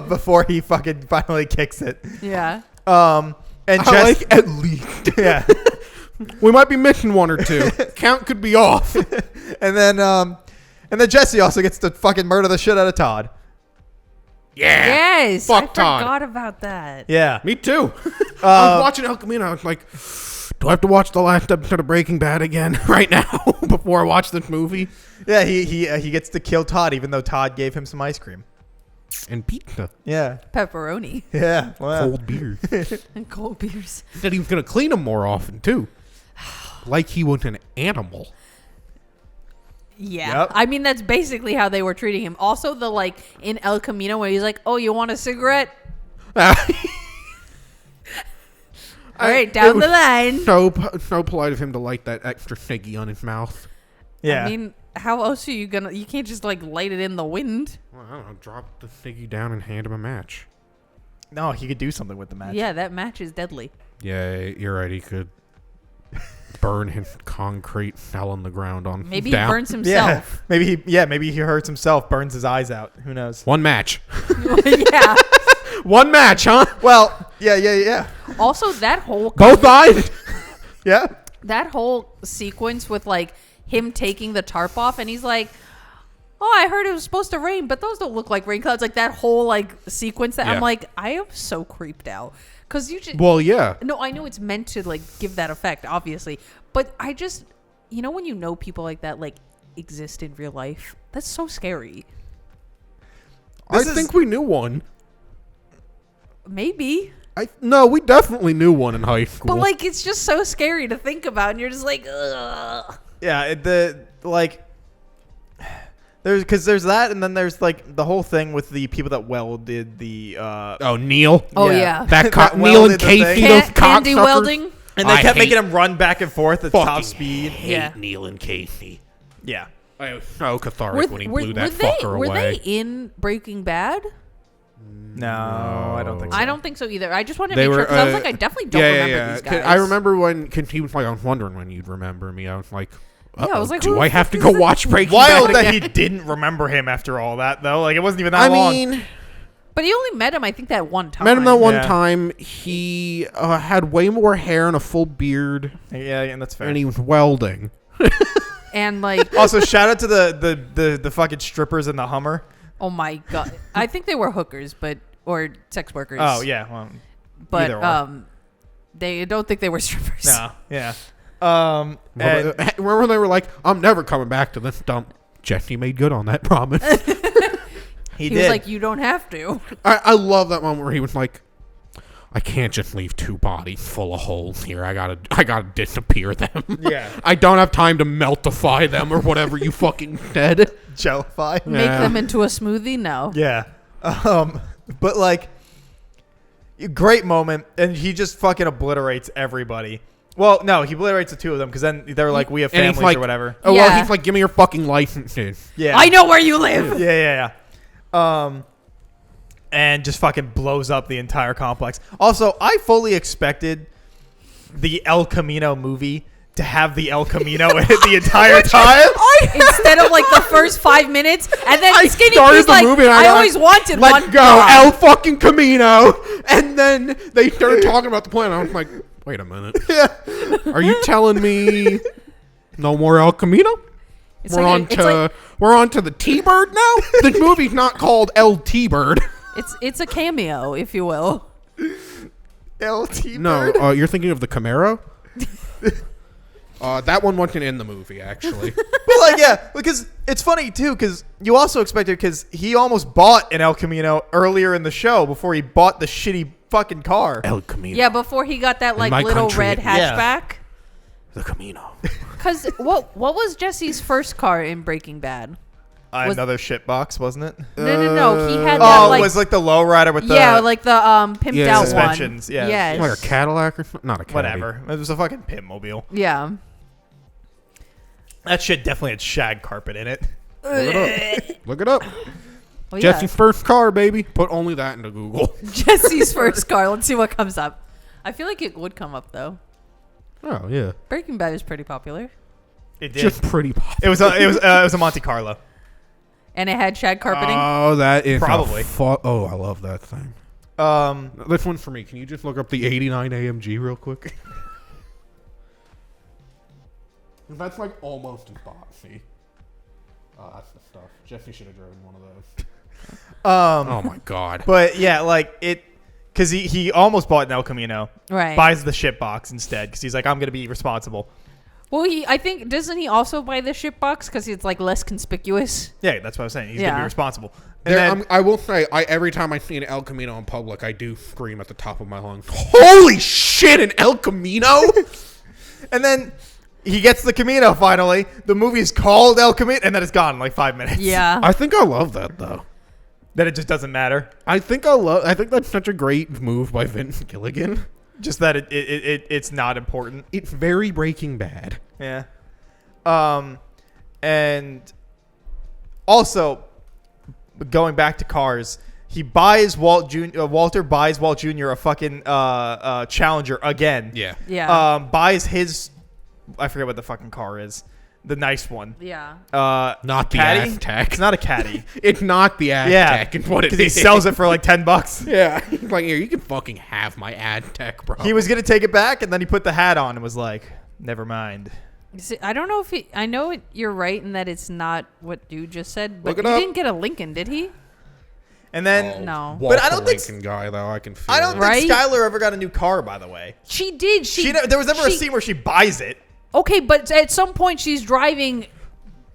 before he fucking finally kicks it. Yeah. And I like at least. Yeah. We might be missing one or two. Count could be off. And then Jesse also gets to fucking murder the shit out of Todd. Yeah. Yes. Fuck I Todd. forgot about that. Yeah. Me too. I was watching El Camino. I was like, do I have to watch the last episode of Breaking Bad again right now before I watch this movie? Yeah, he gets to kill Todd even though Todd gave him some ice cream. And pizza. Yeah. Pepperoni Yeah. Wow. Cold beer. and cold beers. Said he was going to clean him more often, too. Like he was an animal. Yeah. Yep. I mean, that's basically how they were treating him. Also, the like in El Camino where he's like, oh, you want a cigarette? All right, down the line. So polite of him to light that extra ciggy on his mouth. Yeah. I mean, how else are you gonna? You can't just like light it in the wind. Well, I don't know. Drop the ciggy down and hand him a match. No, he could do something with the match. Yeah, that match is deadly. Yeah, you're right. He could burn his concrete fell on the ground on Maybe down. he burns Yeah. himself. Maybe he hurts himself, burns his eyes out. Who knows? One match. Yeah. One match, huh? Well, yeah. Also, that whole Both eyes. Yeah. that whole sequence with like him taking the tarp off, and he's like, "Oh, I heard it was supposed to rain, but those don't look like rain clouds." Like that whole like sequence that Yeah. I'm like, I am so creeped out because you just Well, yeah. no, I know it's meant to like give that effect, obviously, but I just when you know people like that like exist in real life, that's so scary. I think we knew one. Maybe. No, we definitely knew one in high school. But like it's just so scary to think about, and you're just like, ugh. Yeah, there's that, and then there's like the whole thing with the people that welded the Neil. Oh Yeah. yeah. That That Neil and welded the Casey, thing. those Candy cocksuckers. welding. and they I kept hate- making him run back and forth at Fucking top speed. hate Yeah. Neil and Casey. Yeah. I was so cathartic when he blew that they, fucker were away. they in Breaking Bad? No, I don't think so. I don't think so either. I just wanted to They make sure were, because I was like, I definitely don't remember these guys. I remember when he was like, I was wondering when you'd remember me. I was like, Yeah, I was like, do who I the have fuck to is go this? watch Breaking Wild Bad? that he didn't remember him after all that, though. Like, it wasn't even that I long. mean, But he only met him, I think, that one time. met him that one Yeah. time. He had way more hair and a full beard, Yeah, and that's fair. and he was welding. And like, Also, shout out to the fucking strippers in the Hummer. oh my god, I think they were hookers, or sex workers. Oh yeah, well, but either or. they don't think they were strippers. no, yeah. Well, And remember when they were like, I'm never coming back to this dump. Jesse made good on that promise. he He did. was like, you don't have to. I love that moment where he was like, I can't just leave two bodies full of holes here. I gotta disappear them. Yeah. I don't have time to meltify them or whatever you fucking said. Jellify. Make them into a smoothie? No. Yeah. But like, great moment, and he just fucking obliterates everybody. Well, no, he obliterates the two of them because then they're like, we have And he's families like- or whatever. Oh well, Yeah. he's like, give me your fucking licenses. Yeah. I know where you live. Yeah. And just fucking blows up the entire complex. Also, I fully expected the El Camino movie to have the El Camino in it the entire time. Instead of like the first 5 minutes, and then I Skinny started P's the like, movie and I I always wanted Let's one. go, God. El fucking Camino. And then they started talking about the plan. I was like, wait a minute. Yeah. Are you telling me no more El Camino? It's We're like on a- it's to like- we're on to the T-Bird now. The movie's not called El T-Bird. It's a cameo, if you will. LT No, Bird. you're thinking of the Camaro. That one wasn't in the movie, actually. But like, yeah, because it's funny too, because you also expected, because he almost bought an El Camino earlier in the show before he bought the shitty fucking car. El Camino. Yeah, before he got that like my little country, red yeah. hatchback. The Camino. Because what was Jesse's first car in Breaking Bad? Was- Another shit box, wasn't it? No. He had that Oh, like it was like the lowrider with the like the pimped Yeah. out Suspensions, one. yeah. Yes. Like a Cadillac or something? Not a Caddy. whatever. It was a fucking pit mobile. Yeah. That shit definitely had shag carpet in it. Look it up. Look it up. Well, yeah. Jesse's first car, baby. Put only that into Google. Jesse's first car. Let's see what comes up. I feel like it would come up though. Oh yeah. Breaking Bad is pretty popular. It did. Just pretty pop. It was a Monte Carlo. And it had shag carpeting. Oh, that is Probably. Oh, I love that thing. This one's for me. Can you just look up the 89 AMG real quick? That's like almost as boxy. Oh, that's the stuff. Jesse should have driven one of those. Oh my god. But yeah, like it, because he almost bought an El Camino. Right. Buys the ship box instead because he's like, I'm gonna be responsible. Well, I think doesn't he also buy the ship box because it's like less conspicuous? Yeah, that's what I was saying. He's gonna be responsible. And then, I will say, every time I see an El Camino in public, I do scream at the top of my lungs. Holy shit, an El Camino! and then he gets the Camino finally. The movie's called El Camino, and then it's gone in like 5 minutes. Yeah. I think I love that though. That it just doesn't matter. I think that's such a great move by Vince Gilligan. Just that it's not important. It's very Breaking Bad. Yeah. And also going back to cars, Walter buys Walt Jr. a fucking Challenger again. Yeah. Yeah. Buys his, I forget what the fucking car is. The nice one. Yeah. Not the Caddy? Aztec. It's not a Caddy. It's not the Aztec. It's what it is. Because he sells it for like $10. Yeah. He's like, here, you can fucking have my Aztec, bro. He was going to take it back, and then he put the hat on and was like, never mind. See, I don't know if I know you're right in that it's not what dude just said, but Look it he up. didn't get a Lincoln, did he? And then No. Walter But I don't think- Lincoln guy though. I can feel I don't it. Right? think Skylar ever got a new car, by the way. She did. There was never a scene where she buys it. Okay, but at some point she's driving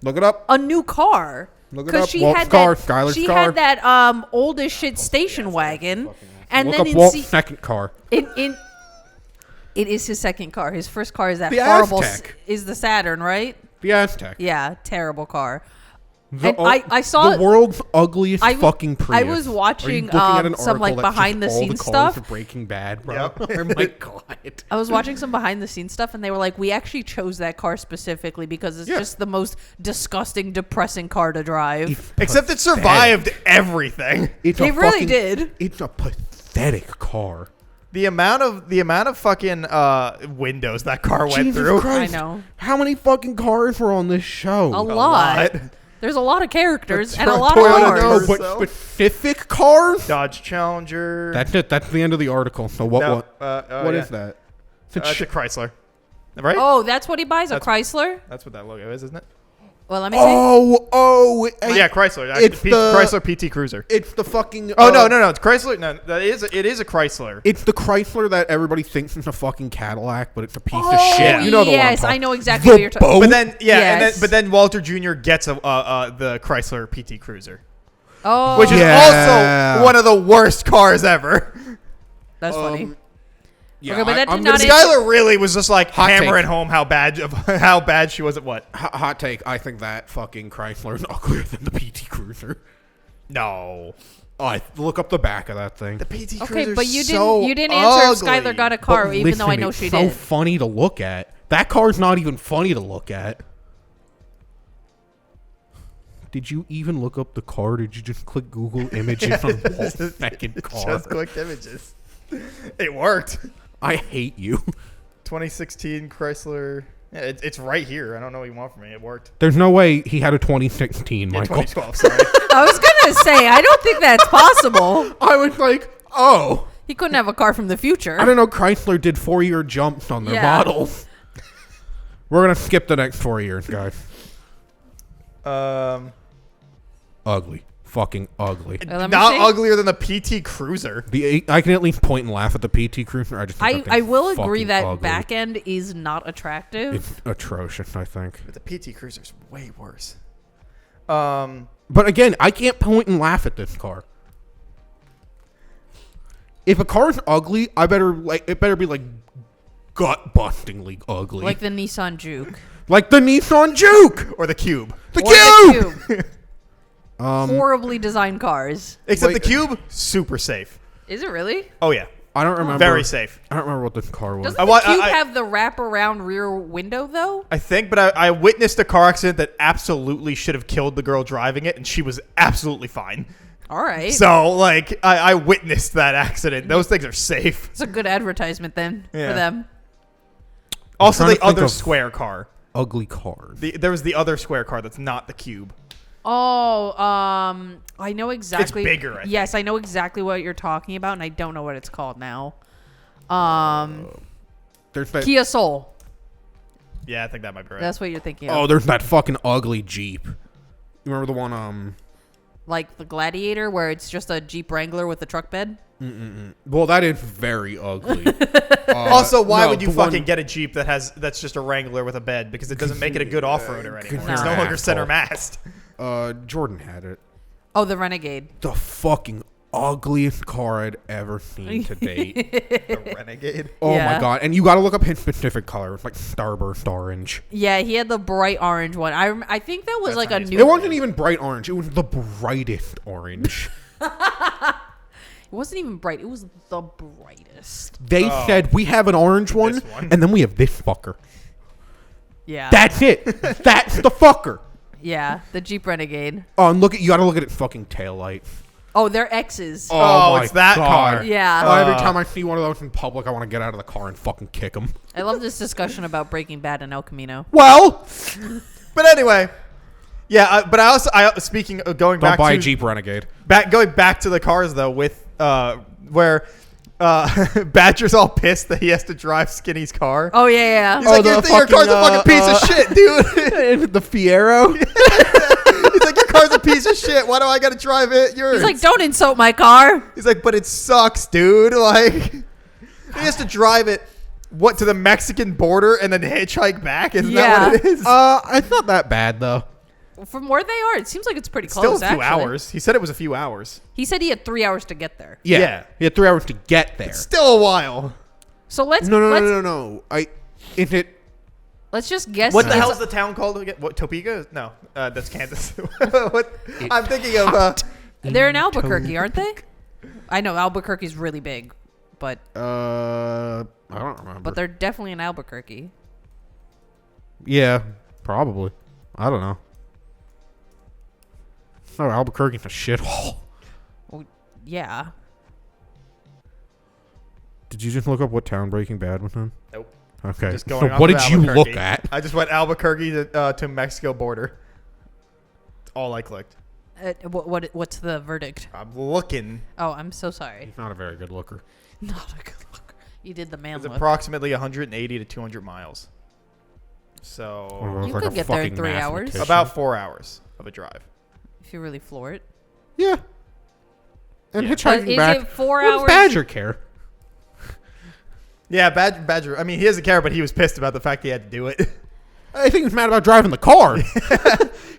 Look it up. a new car. Look it up. She Walt's had car. that. Skylar's She car. had that old as shit station wagon, and Look then up Walt's in second car. it is his second car. His first car is that The horrible Aztec. Is the Saturn, right? The Aztec. Yeah, terrible car. The, And I saw the world's ugliest I- fucking Prius. I was Are you watching, looking at an some, like, article that's just behind-the-scenes all the cars stuff? of Breaking Bad, bro. Yep. Oh my god. I was watching some behind the scenes stuff, and they were like, "We actually chose that car specifically because it's Yeah. just the most disgusting, depressing car to drive." Except it survived everything. It's It really did. It's a pathetic car. The amount of fucking windows that car went Jesus through. Christ. I know. How many fucking cars were on this show? A lot. lot. There's a lot of characters and a Toyota lot of Toyota cars. No, but specific cars? Dodge Challenger. That's it. That's the end of the article. So what? No, What yeah. is that? It's It's a Chrysler. Right? Oh, that's what he buys, a That's- Chrysler? That's what that logo is, isn't it? Well, let me see. oh, Yeah, Chrysler. It's the- Chrysler PT Cruiser. It's the fucking. Oh no, it's Chrysler. No, it is a Chrysler. It's the Chrysler that everybody thinks is a fucking Cadillac, but it's a piece of Oh, shit. You know the one I'm yes, talking- I know exactly The what you're talking boat? But then Yes. but then Walter Jr. gets the Chrysler PT Cruiser, Oh, which is Yeah. also one of the worst cars ever. that's funny. Yeah, Okay, but that I'm did not gonna- answer- Skylar really was just like Hot hammering take. home how bad she was at what? Hot take. I think that fucking Chrysler is uglier than the PT Cruiser. No, Look up the back of that thing. the PT Okay, Cruiser's but so you didn't answer if ugly. Skylar got a car, But even though I listen, know it's she so did. funny to look at. That car's not even funny to look at. Did you even look up the car? Did you just click Google Images on Walt's second car? Just clicked images. It worked. I hate you. 2016 Chrysler. Yeah, it's right here. I don't know what you want from me. It worked. There's no way he had a 2016, Yeah, Michael. 2012. Sorry. I was gonna say, I don't think that's possible. I was like, oh. He couldn't have a car from the future. I don't know. Chrysler did 4-year jumps on their Yeah. models. We're going to skip the next 4 years, guys. Ugly. Fucking ugly. Let me Not see. uglier than the PT Cruiser. I can at least point and laugh at the PT Cruiser. I just think that I thing's will agree fucking that ugly. back end is not attractive. It's atrocious, I think. But the PT Cruiser's way worse. But again, I can't point and laugh at this car. If a car's ugly, it better be like gut-bustingly ugly. Like the Nissan Juke. Like the Nissan Juke! Or the Cube. The Or Cube! the Cube. Horribly designed cars. Except Wait. the Cube, super safe. Is it really? Oh, yeah. I don't remember. Very safe. I don't remember what this car was. Doesn't I the wa- Cube I- have the wraparound rear window, though? I think, but I witnessed a car accident that absolutely should have killed the girl driving it, and she was absolutely fine. All right. So, like, I witnessed that accident. Those things are safe. It's a good advertisement then Yeah. for them. Also, trying the to think other of- square car. Ugly cars. There was the other square car that's not the Cube. Oh, I know exactly. It's bigger, I think. Yes, I know exactly what you're talking about, and I don't know what it's called now. There's that. Kia Soul. Yeah, I think that might be right. That's what you're thinking of. Oh, there's that fucking ugly Jeep. You remember the one? Like the Gladiator, where it's just a Jeep Wrangler with a truck bed. Well, that is very ugly. Also, why no, would you the fucking one- get a Jeep that's just a Wrangler with a bed? Because it doesn't make it a good off-roader anymore. No. It's no longer Asshole. center mast. Jordan had it. Oh, the Renegade. The fucking ugliest car I'd ever seen to date. The Renegade. Oh Yeah. my god! And you got to look up his specific color. It's like Starburst orange. Yeah, he had the bright orange one. I think that was That's like how a he's new. It wasn't even bright orange. It was the brightest orange. It wasn't even bright. It was the brightest. They said we have an orange one, This one? and then we have this fucker. Yeah. That's it. That's the fucker. Yeah, the Jeep Renegade. Oh, and you got to look at its fucking taillight. Oh, they're X's. Oh, my it's that car. Yeah. Oh, every time I see one of those in public, I want to get out of the car and fucking kick them. I love this discussion about Breaking Bad and El Camino. Well, But anyway, yeah. But speaking of going don't back buy to a Jeep Renegade. going back to the cars though, with where Badger's all pissed that he has to drive Skinny's car. Oh, yeah, He's yeah. like, the your car's a fucking, fucking piece of shit, dude. The Fiero. He's like, your car's a piece of shit. Why do I got to drive it? Yours. He's like, don't insult my car. He's like, but it sucks, dude. Like, he has to drive it, to the Mexican border and then hitchhike back? Isn't that what it is? It's not that bad though. From where they are, it seems like it's pretty Still close, a few actually. hours. He said it was a few hours. He said he had 3 hours to get there. Yeah. He had 3 hours to get there. Oh, Still a while. So let's No. let's just guess. What the it's- hell is the town called again? What, Topeka? No, that's Kansas. I'm thinking of. They're in Albuquerque, aren't they? I know Albuquerque's really big, but I don't remember. they're definitely in Albuquerque. Yeah, probably. I don't know. No, Albuquerque's a shithole. Well, yeah. Did you just look up what town Breaking Bad was in? Nope. Okay. Just going So off what of did you Albuquerque. look at? I just went Albuquerque to Mexico border. That's all I clicked. What's the verdict? I'm looking. Oh, I'm so sorry. He's not a very good looker. Not a good look. You did the man It's look. approximately 180 to 200 miles. So You could get there in 3 hours. about 4 hours of a drive. If you really floor it. Yeah. And Yeah. hitchhiking But is back. it 4 What does hours? Badger care? Yeah, Badger. I mean, he doesn't care, but he was pissed about the fact he had to do it. I think he's mad about driving the car. He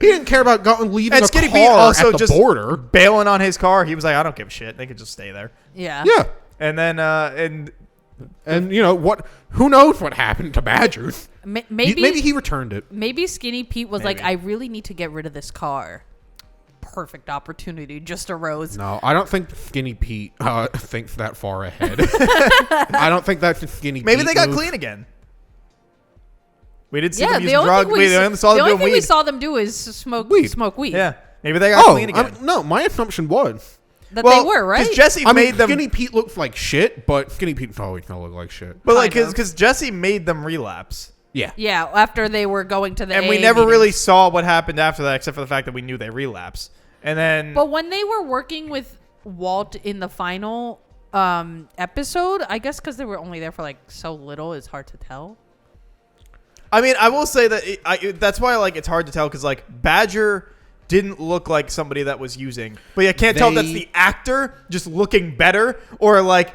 didn't care about leaving And a Skinny car Pete also at the just border. bailing on his car. He was like, I don't give a shit. They could just stay there. Yeah. Yeah. And then And you know what? Who knows what happened to Badger? Maybe he returned it. Maybe Skinny Pete was like, Maybe. I really need to get rid of this car. Perfect opportunity just arose. No, I don't think Skinny Pete thinks that far ahead. I don't think that's a Skinny maybe Pete they got move. clean again. We did see Yeah, them the using only drugs. thing We only saw the them only doing thing we weed. saw them do is smoke Weed. weed. Yeah, maybe they got Oh, clean again. no, my assumption was. That they were, right? Because Jesse I mean, made them. Skinny Pete looks like shit, but Skinny Pete's always gonna look like shit. But like, Kind of. because Jesse made them relapse, Yeah. Yeah, after they were going to the and we AA never meetings. really saw what happened after that, except for the fact that we knew they relapsed. And then, But when they were working with Walt in the final episode, I guess because they were only there for like so little, it's hard to tell. I mean, I will say that that's why like it's hard to tell because like Badger didn't look like somebody that was using, but you can't tell if that's They- the actor just looking better or like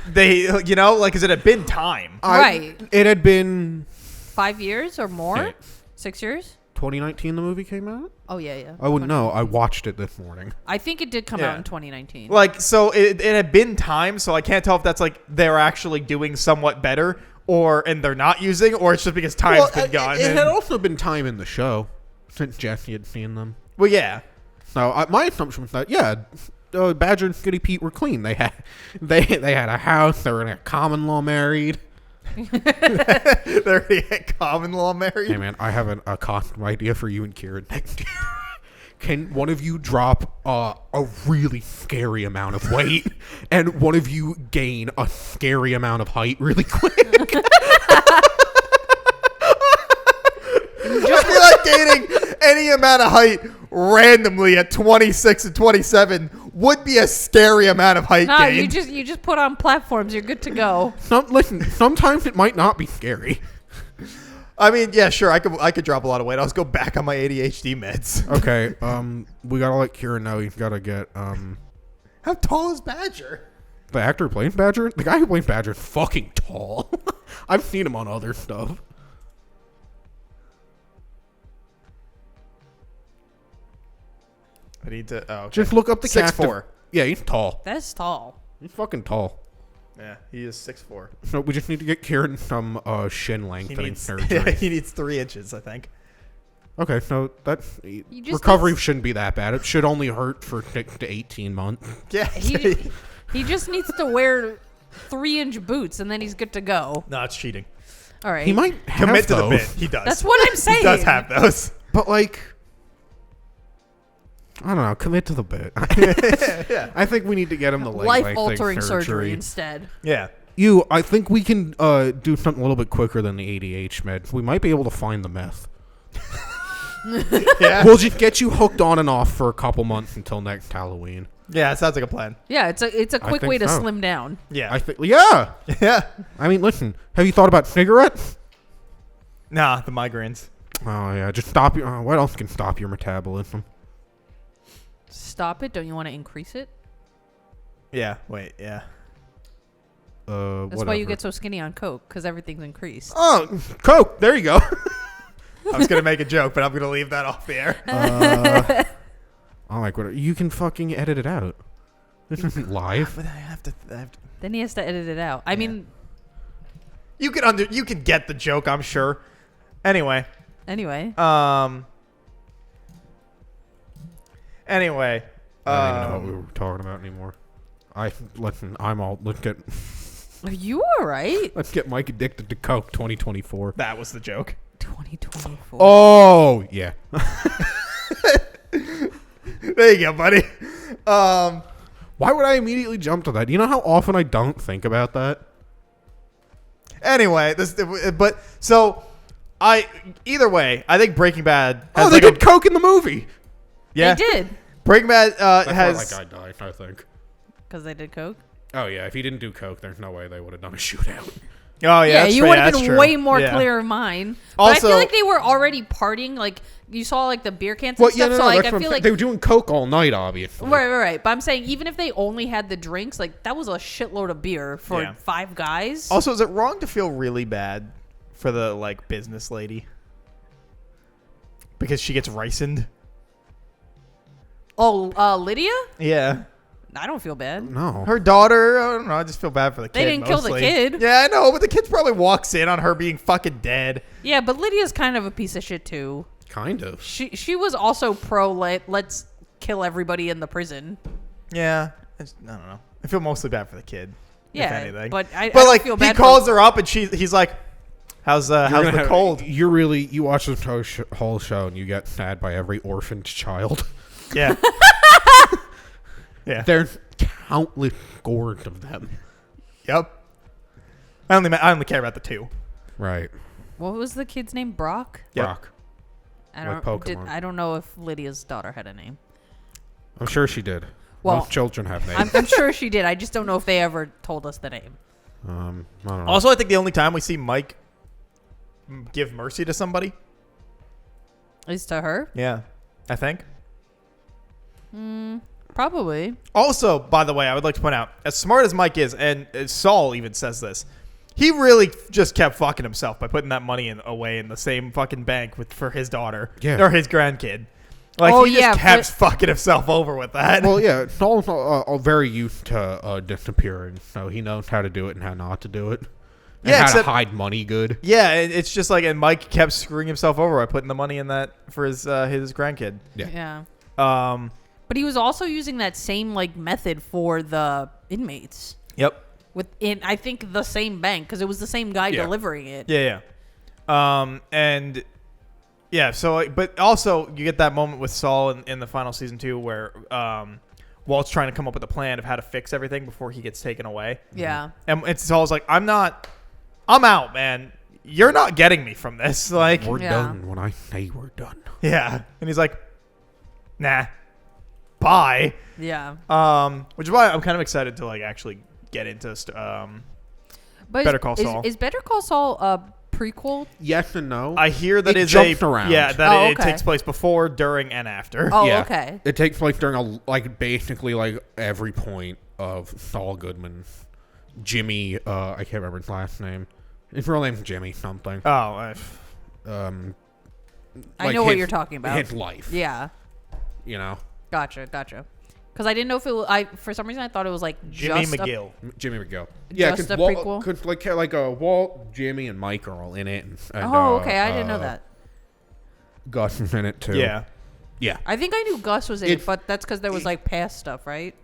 they, like, because it had been time. Right. It had been 5 years or more? Shit. 6 years? 2019 the movie came out? Oh, yeah. I wouldn't know. I watched it this morning. I think it did come Yeah. out in 2019. Like, so it had been time, so I can't tell if that's like they're actually doing somewhat better and they're not using, or it's just because time's been gone. It had also been time in the show since Jesse had seen them. Well, yeah. So my assumption was that Badger and Skinny Pete were clean. They had a house. They were in a common law married. They're already at common law married. Hey man, I have a costume idea for you and Kieran next year. Can one of you drop a really scary amount of weight and one of you gain a scary amount of height really quick? I feel like gaining any amount of height randomly at 26 and 27 would be a scary amount of height No, gain. you just put on platforms. You're good to go. Listen, sometimes it might not be scary. I mean, yeah, sure. I could drop a lot of weight. I'll just go back on my ADHD meds. Okay, we gotta let Kieran know he's gotta get How tall is Badger? the actor who plays Badger. The guy who plays Badger is fucking tall. I've seen him on other stuff. I need to. Oh, okay. Just look up the 6'4". Yeah, he's tall. That's tall. He's fucking tall. Yeah, he is 6'4". So we just need to get Kieran some shin He lengthening needs, surgery. he needs 3 inches, I think. Okay, so that just recovery need- shouldn't be that bad. It should only hurt for 6 to 18 months. Yeah. He just needs to wear 3-inch boots, and then he's good to go. No, it's cheating. All right. He might have Commit to the those, bit. He does. That's what I'm saying. He does have those. but like, I don't know. Commit to the bit. Yeah. I think we need to get him the leg Life-altering lengthening surgery instead. Yeah. I think we can do something a little bit quicker than the ADH med. We might be able to find the meth. Yeah. We'll just get you hooked on and off for a couple months until next Halloween. Yeah, it sounds like a plan. Yeah, it's a quick think way to so. slim down. Yeah. I think. Yeah. Yeah. I mean, listen. Have you thought about cigarettes? Nah, the migraines. Oh yeah, just stop your. What else can stop your metabolism? Stop it. Don't you want to increase it? Yeah. Wait. Yeah. That's why you get so skinny on Coke, because everything's increased. Oh, Coke. There you go. I was gonna make a joke, but I'm gonna leave that off the air. I'm like, what? You can fucking edit it out. This isn't live. But I have to. Then he has to edit it out. I mean, You can get the joke, I'm sure. Anyway. anyway. Anyway. I don't even know what we were talking about anymore. Let's get Are you all right? let's get Mike addicted to Coke 2024. That was the joke. 2024. Oh yeah. There you go, buddy. Why would I immediately jump to that? You know how often I don't think about that? Anyway, either way, I think Breaking Bad has Oh, they did Coke in the movie. yeah. They did. Breaking Bad That's has why that guy died, I think. Because they did Coke? Oh yeah, if he didn't do Coke, there's no way they would have done a shootout. Oh yeah, you would have been way more clear of mine. But I Also- feel like they were already partying. Like, you saw, like, the beer cans and Well, stuff. yeah, no, so, no, like, that's I what I'm feel saying. like... They were doing Coke all night, obviously. Right. But I'm saying, even if they only had the drinks, like, that was a shitload of beer for Yeah. 5 guys. Also, is it wrong to feel really bad for the like business lady because she gets ricened? Oh, Lydia? Yeah. I don't feel bad. No. Her daughter, I don't know. I just feel bad for the kid. They didn't kill the mostly. kid. Yeah, I know, but the kid probably walks in on her being fucking dead. Yeah, but Lydia's kind of a piece of shit, too. Kind of. She was also pro, let's kill everybody in the prison. Yeah, I don't know. I feel mostly bad for the kid. Yeah, if anything. but I but don't like feel he bad calls her up and he's like, "How's the cold?" You watch this whole show and you get sad by every orphaned child. Yeah. Yeah. There's countless scores of them. Yep. I only care about the 2. Right. What was the kid's name? Brock? Yep. Brock. Like Pokemon. I don't know if Lydia's daughter had a name. I'm sure she did. Well, Most children have names. I'm sure she did. I just don't know if they ever told us the name. I don't know. Also, I think the only time we see Mike give mercy to somebody. Is to her? Yeah. I think. Probably. Also, by the way, I would like to point out, as smart as Mike is, and Saul even says this, he really just kept fucking himself by putting that money away in the same fucking bank for his daughter or his grandkid. Like, he just kept fucking himself over with that. Well, yeah, Saul's very used to disappearing, so he knows how to do it and how not to do it. And how to hide money good. Yeah, it's just like, and Mike kept screwing himself over by putting the money in that for his grandkid. Yeah. But he was also using that same like method for the inmates. Yep. Within, I think, the same bank, because it was the same guy delivering it. Yeah. And yeah, so but also you get that moment with Saul in the final season 2 where Walt's trying to come up with a plan of how to fix everything before he gets taken away. Yeah. And it's Saul's like, I'm out, man. You're not getting me from this. Like, we're done when I say we're done. Yeah. And he's like, Nah. Bye. Yeah. Which is why I'm kind of excited to like actually get into But Better Call Saul. Is Better Call Saul a prequel? Yes and no. I hear that it it's jumps around. Yeah, that it okay. takes place before, during, and after. Oh, yeah. okay. It takes place during basically like every point of Saul Goodman's Jimmy. I can't remember his last name. His real name's Jimmy something. Oh. I know what you're talking about. His life. Yeah. You know. Gotcha. Because I didn't know if it was. For some reason I thought it was like Jimmy just McGill. Jimmy McGill. Yeah, just a Walt, prequel? Cause Walt, Jimmy, and Mike are all in it. And, Oh, okay. I didn't know that. Gus is in it too. Yeah. Yeah. I think I knew Gus was in it, but that's because there was like past stuff, right?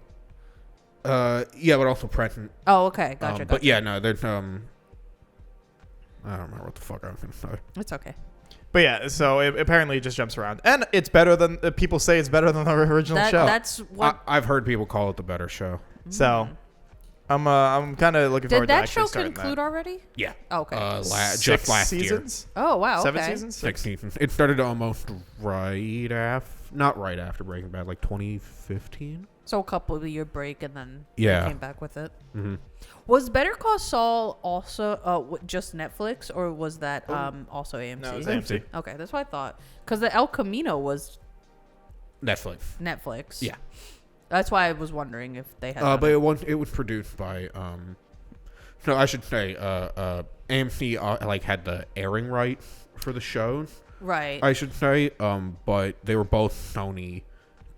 Yeah, but also present. Oh, okay. Gotcha. But yeah, no, there's I don't remember what the fuck I was gonna say. It's okay. But yeah, so it apparently just jumps around, and it's better than people say. It's better than the original show. That's what. I've heard people call it the better show. So I'm kind of looking forward Did to that actually show starting conclude that. already? Yeah. Oh, okay. Just last seasons? Oh wow. 7 okay. seasons? 6 seasons. It started almost not right after Breaking Bad, like 2015. So a couple of year break, and then Yeah. they came back with it. Mm-hmm. Was Better Call Saul also just Netflix, or was that also AMC? No, it was AMC. Okay, that's what I thought. Because the El Camino was Netflix. Yeah. That's why I was wondering if they had. But it was produced by no, I should say AMC like had the airing rights for the shows. Right. I should say, but they were both Sony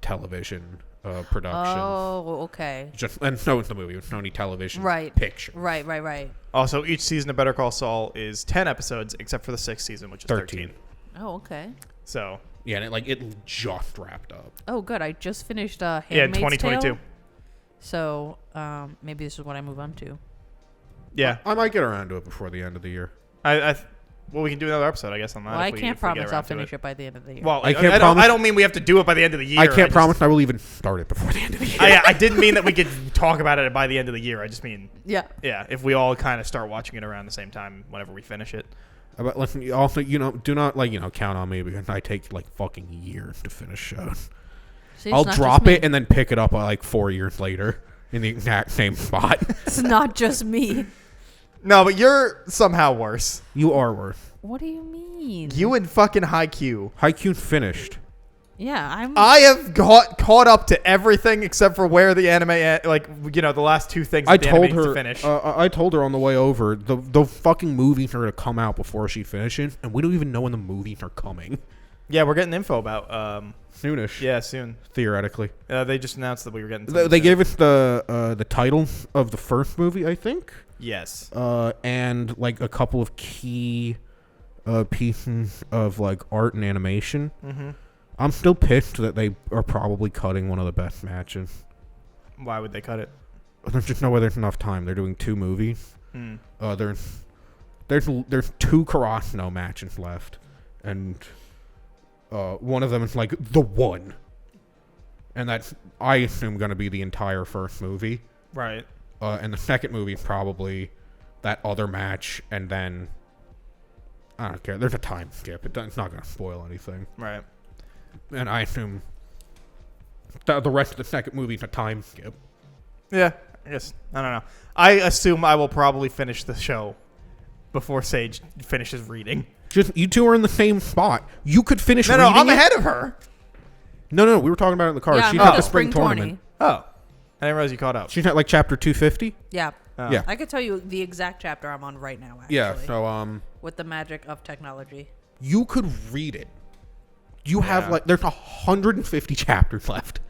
Television productions. Oh, okay. And so was the movie. It was Sony Television Right. Picture. Right. Also, each season of Better Call Saul is 10 episodes, except for the 6th season, which is 13. Oh, okay. So Yeah, and it just wrapped up. Oh, good. I just finished yeah, Handmaid's 2022. Tale. So maybe this is what I move on to. Yeah, I might get around to it before the end of the year. Well, we can do another episode, I guess, on that. Well, I if can't we promise get I'll around to finish it by the end of the year. Well, I can't promise. I don't mean we have to do it by the end of the year. I can't promise I will even start it before the end of the year. I didn't mean that we could talk about it by the end of the year. I just mean, yeah. if we all kind of start watching it around the same time whenever we finish it. But listen, also, do not count on me because I take like fucking years to finish shows. See, I'll it's not drop just me. it and then pick it up like 4 years later in the exact same spot. It's not just me. No, but you're somehow worse. You are worse. What do you mean? You and fucking Haikyuu. Haikyuu's finished. Yeah, I have caught up to everything except for where the anime, the last two things that the anime needs to finish. I told her on the way over, the fucking movies are going to come out before she finishes, and we don't even know when the movies are coming. Yeah, we're getting info about Soonish. Yeah, soon. Theoretically. They just announced that we were getting. They gave us the title of the first movie, I think. Yes. And like a couple of key pieces of like art and animation. Mm-hmm. I'm still pissed that they are probably cutting one of the best matches. Why would they cut it? There's just no way there's enough time. They're doing 2 movies. Mm. There's 2 Karasuno matches left, and one of them is like the one, and that's I assume going to be the entire first movie. Right. And the second movie is probably that other match, and then I don't care. There's a time skip. It's not going to spoil anything. Right. And I assume the rest of the second movie is a time skip. Yeah. I guess. I don't know. I assume I will probably finish the show before Sage finishes reading. Just you two are in the same spot. You could finish. No, reading I'm it. ahead of her. No. We were talking about it in the car. Yeah, She's I'm at the at spring tournament. Oh. I didn't realize you caught up. She's at like chapter 250. Yeah. Oh. Yeah. I could tell you the exact chapter I'm on right now, actually. Yeah. So with the magic of technology. you could read it. You have Yeah. like there's 150 chapters left,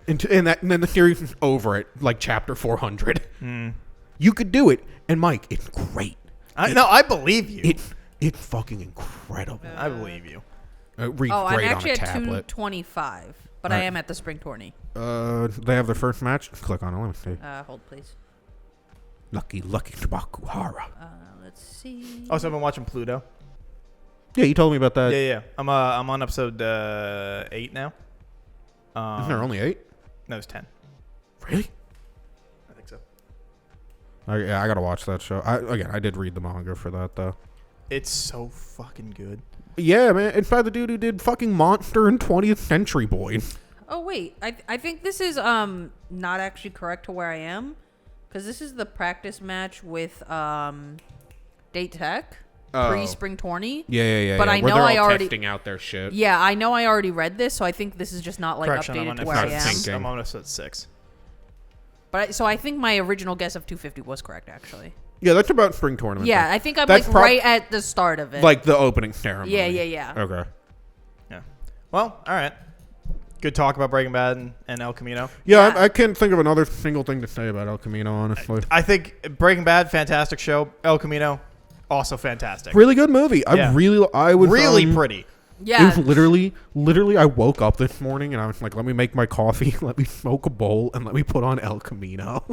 and then the series is over at like chapter 400. Mm. You could do it, and Mike, it's great. I believe you. It's fucking incredible. I believe you. Reads I'm great on actually a at tablet. 225, but I am at the spring tourney. They have their first match. Click on it. Let me see. Hold, please. Lucky Tabakuhara. Let's see. Oh, so I've been watching Pluto. Yeah, you told me about that. Yeah. I'm on episode 8 now. Isn't there only 8? No, it's 10. Really? I think so. I gotta watch that show. I did read the manga for that though. It's so fucking good. Yeah, man. It's by the dude who did fucking Monster and 20th Century Boy. Oh wait, I think this is not actually correct to where I am, because this is the practice match with Date Tech pre Spring Tourney. Yeah. But I where know they're I all already testing out their shit. Yeah, I know I already read this, so I think this is just not like Correction, updated I'm to where I am. thinking. I'm on episode 6. But so I think my original guess of 250 was correct actually. Yeah, that's about Spring Tournament. Yeah, thing. I think I'm That's like right at the start of it. Like the opening ceremony. Yeah. Okay. Yeah. Well, all right. Good talk about Breaking Bad and El Camino. Yeah, I can't think of another single thing to say about El Camino, honestly. I think Breaking Bad, fantastic show. El Camino, also fantastic. Really good movie. I was really pretty. Yeah. It was literally, I woke up this morning and I was like, let me make my coffee, let me smoke a bowl, and let me put on El Camino.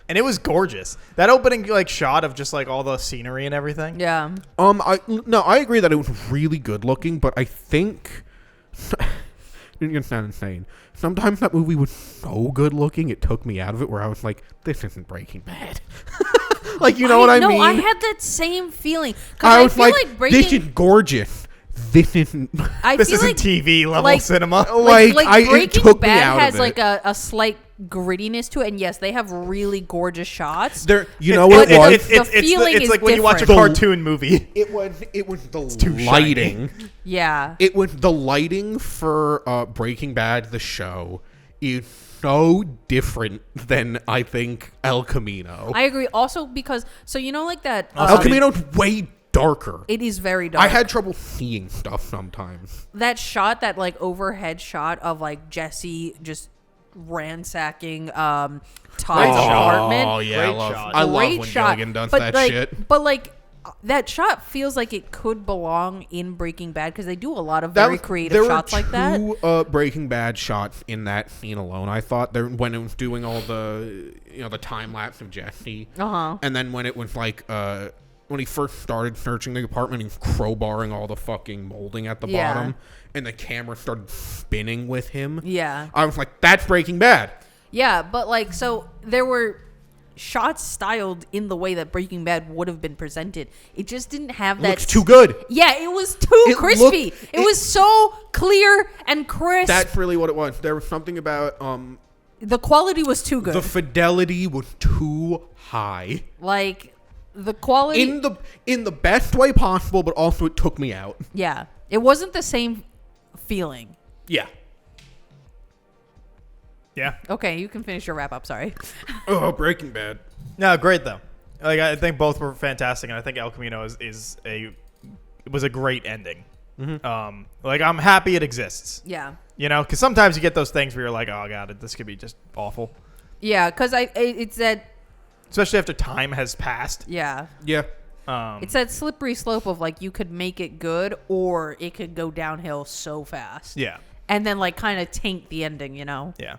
And it was gorgeous. That opening like shot of just like all the scenery and everything. Yeah. I agree that it was really good looking, but I think it's gonna sound insane. Sometimes that movie was so good looking, it took me out of it. Where I was like, "This isn't Breaking Bad." Like, you know what I mean? No, I had that same feeling. I was feel like "This is gorgeous. This isn't." This isn't TV level cinema. Breaking took me Bad out has of like it. a slight grittiness to it, and yes, they have really gorgeous shots. You know what it was? It's like when you watch a cartoon movie. It was the lighting. Yeah. It was the lighting for Breaking Bad, the show, is so different than I think El Camino. I agree. Also because like that El Camino's way darker. It is very dark. I had trouble seeing stuff sometimes. That shot, that like overhead shot of like Jesse just ransacking Todd's apartment. Oh yeah, Great shot. I love Great when shot. Gilligan does But, that like, shit. But like that shot feels like it could belong in Breaking Bad because they do a lot of very creative shots like that. There were two Breaking Bad shots in that scene alone. I thought when it was doing all the the time lapse of Jesse, and then when it was like when he first started searching the apartment, he was crowbarring all the fucking molding at the bottom, and the camera started spinning with him. Yeah, I was like, "That's Breaking Bad." Yeah, but like so there were shots styled in the way that Breaking Bad would have been presented. It just didn't have that. Looks too good. Yeah, it was too crispy. It was so clear and crisp. That's really what it was. There was something about the quality was too good. the fidelity was too high. Like the quality in the best way possible, but also it took me out. Yeah, it wasn't the same feeling. Yeah. Yeah. Okay, you can finish your wrap up. Sorry. Oh, Breaking Bad. No, great though. Like I think both were fantastic, and I think El Camino was a great ending. Mm-hmm. Like I'm happy it exists. Yeah. Because sometimes you get those things where you're like, oh god, this could be just awful. Yeah, because it's that. Especially after time has passed. Yeah. Yeah. It's that slippery slope of like you could make it good or it could go downhill so fast. Yeah. And then like kind of taint the ending, Yeah.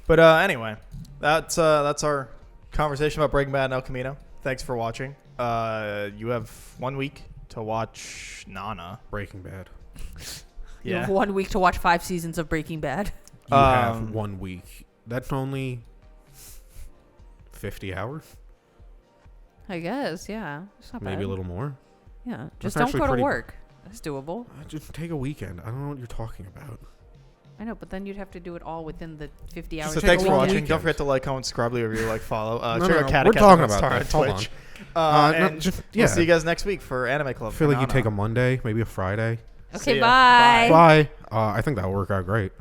But anyway, that's our conversation about Breaking Bad and El Camino. Thanks for watching. You have 1 week to watch Nana. Breaking Bad. You have 1 week to watch 5 seasons of Breaking Bad. You have 1 week. That's only 50 hours? I guess, yeah. It's not Maybe bad. a little more. Yeah. That's Just don't actually go to pretty- work. That's doable. Just take a weekend. I don't know what you're talking about. I know, but then you'd have to do it all within the 50 hours. So take thanks a for long watching. weekend. Don't forget to like, comment, subscribe, leave a review, follow. No, Check no, out no. Cat We're talking Star about on that. Hold Twitch. Yeah. We'll see you guys next week for Anime Club. I feel like you Nana. take a Monday, maybe a Friday. Okay, See ya. bye. Bye. I think that'll work out great.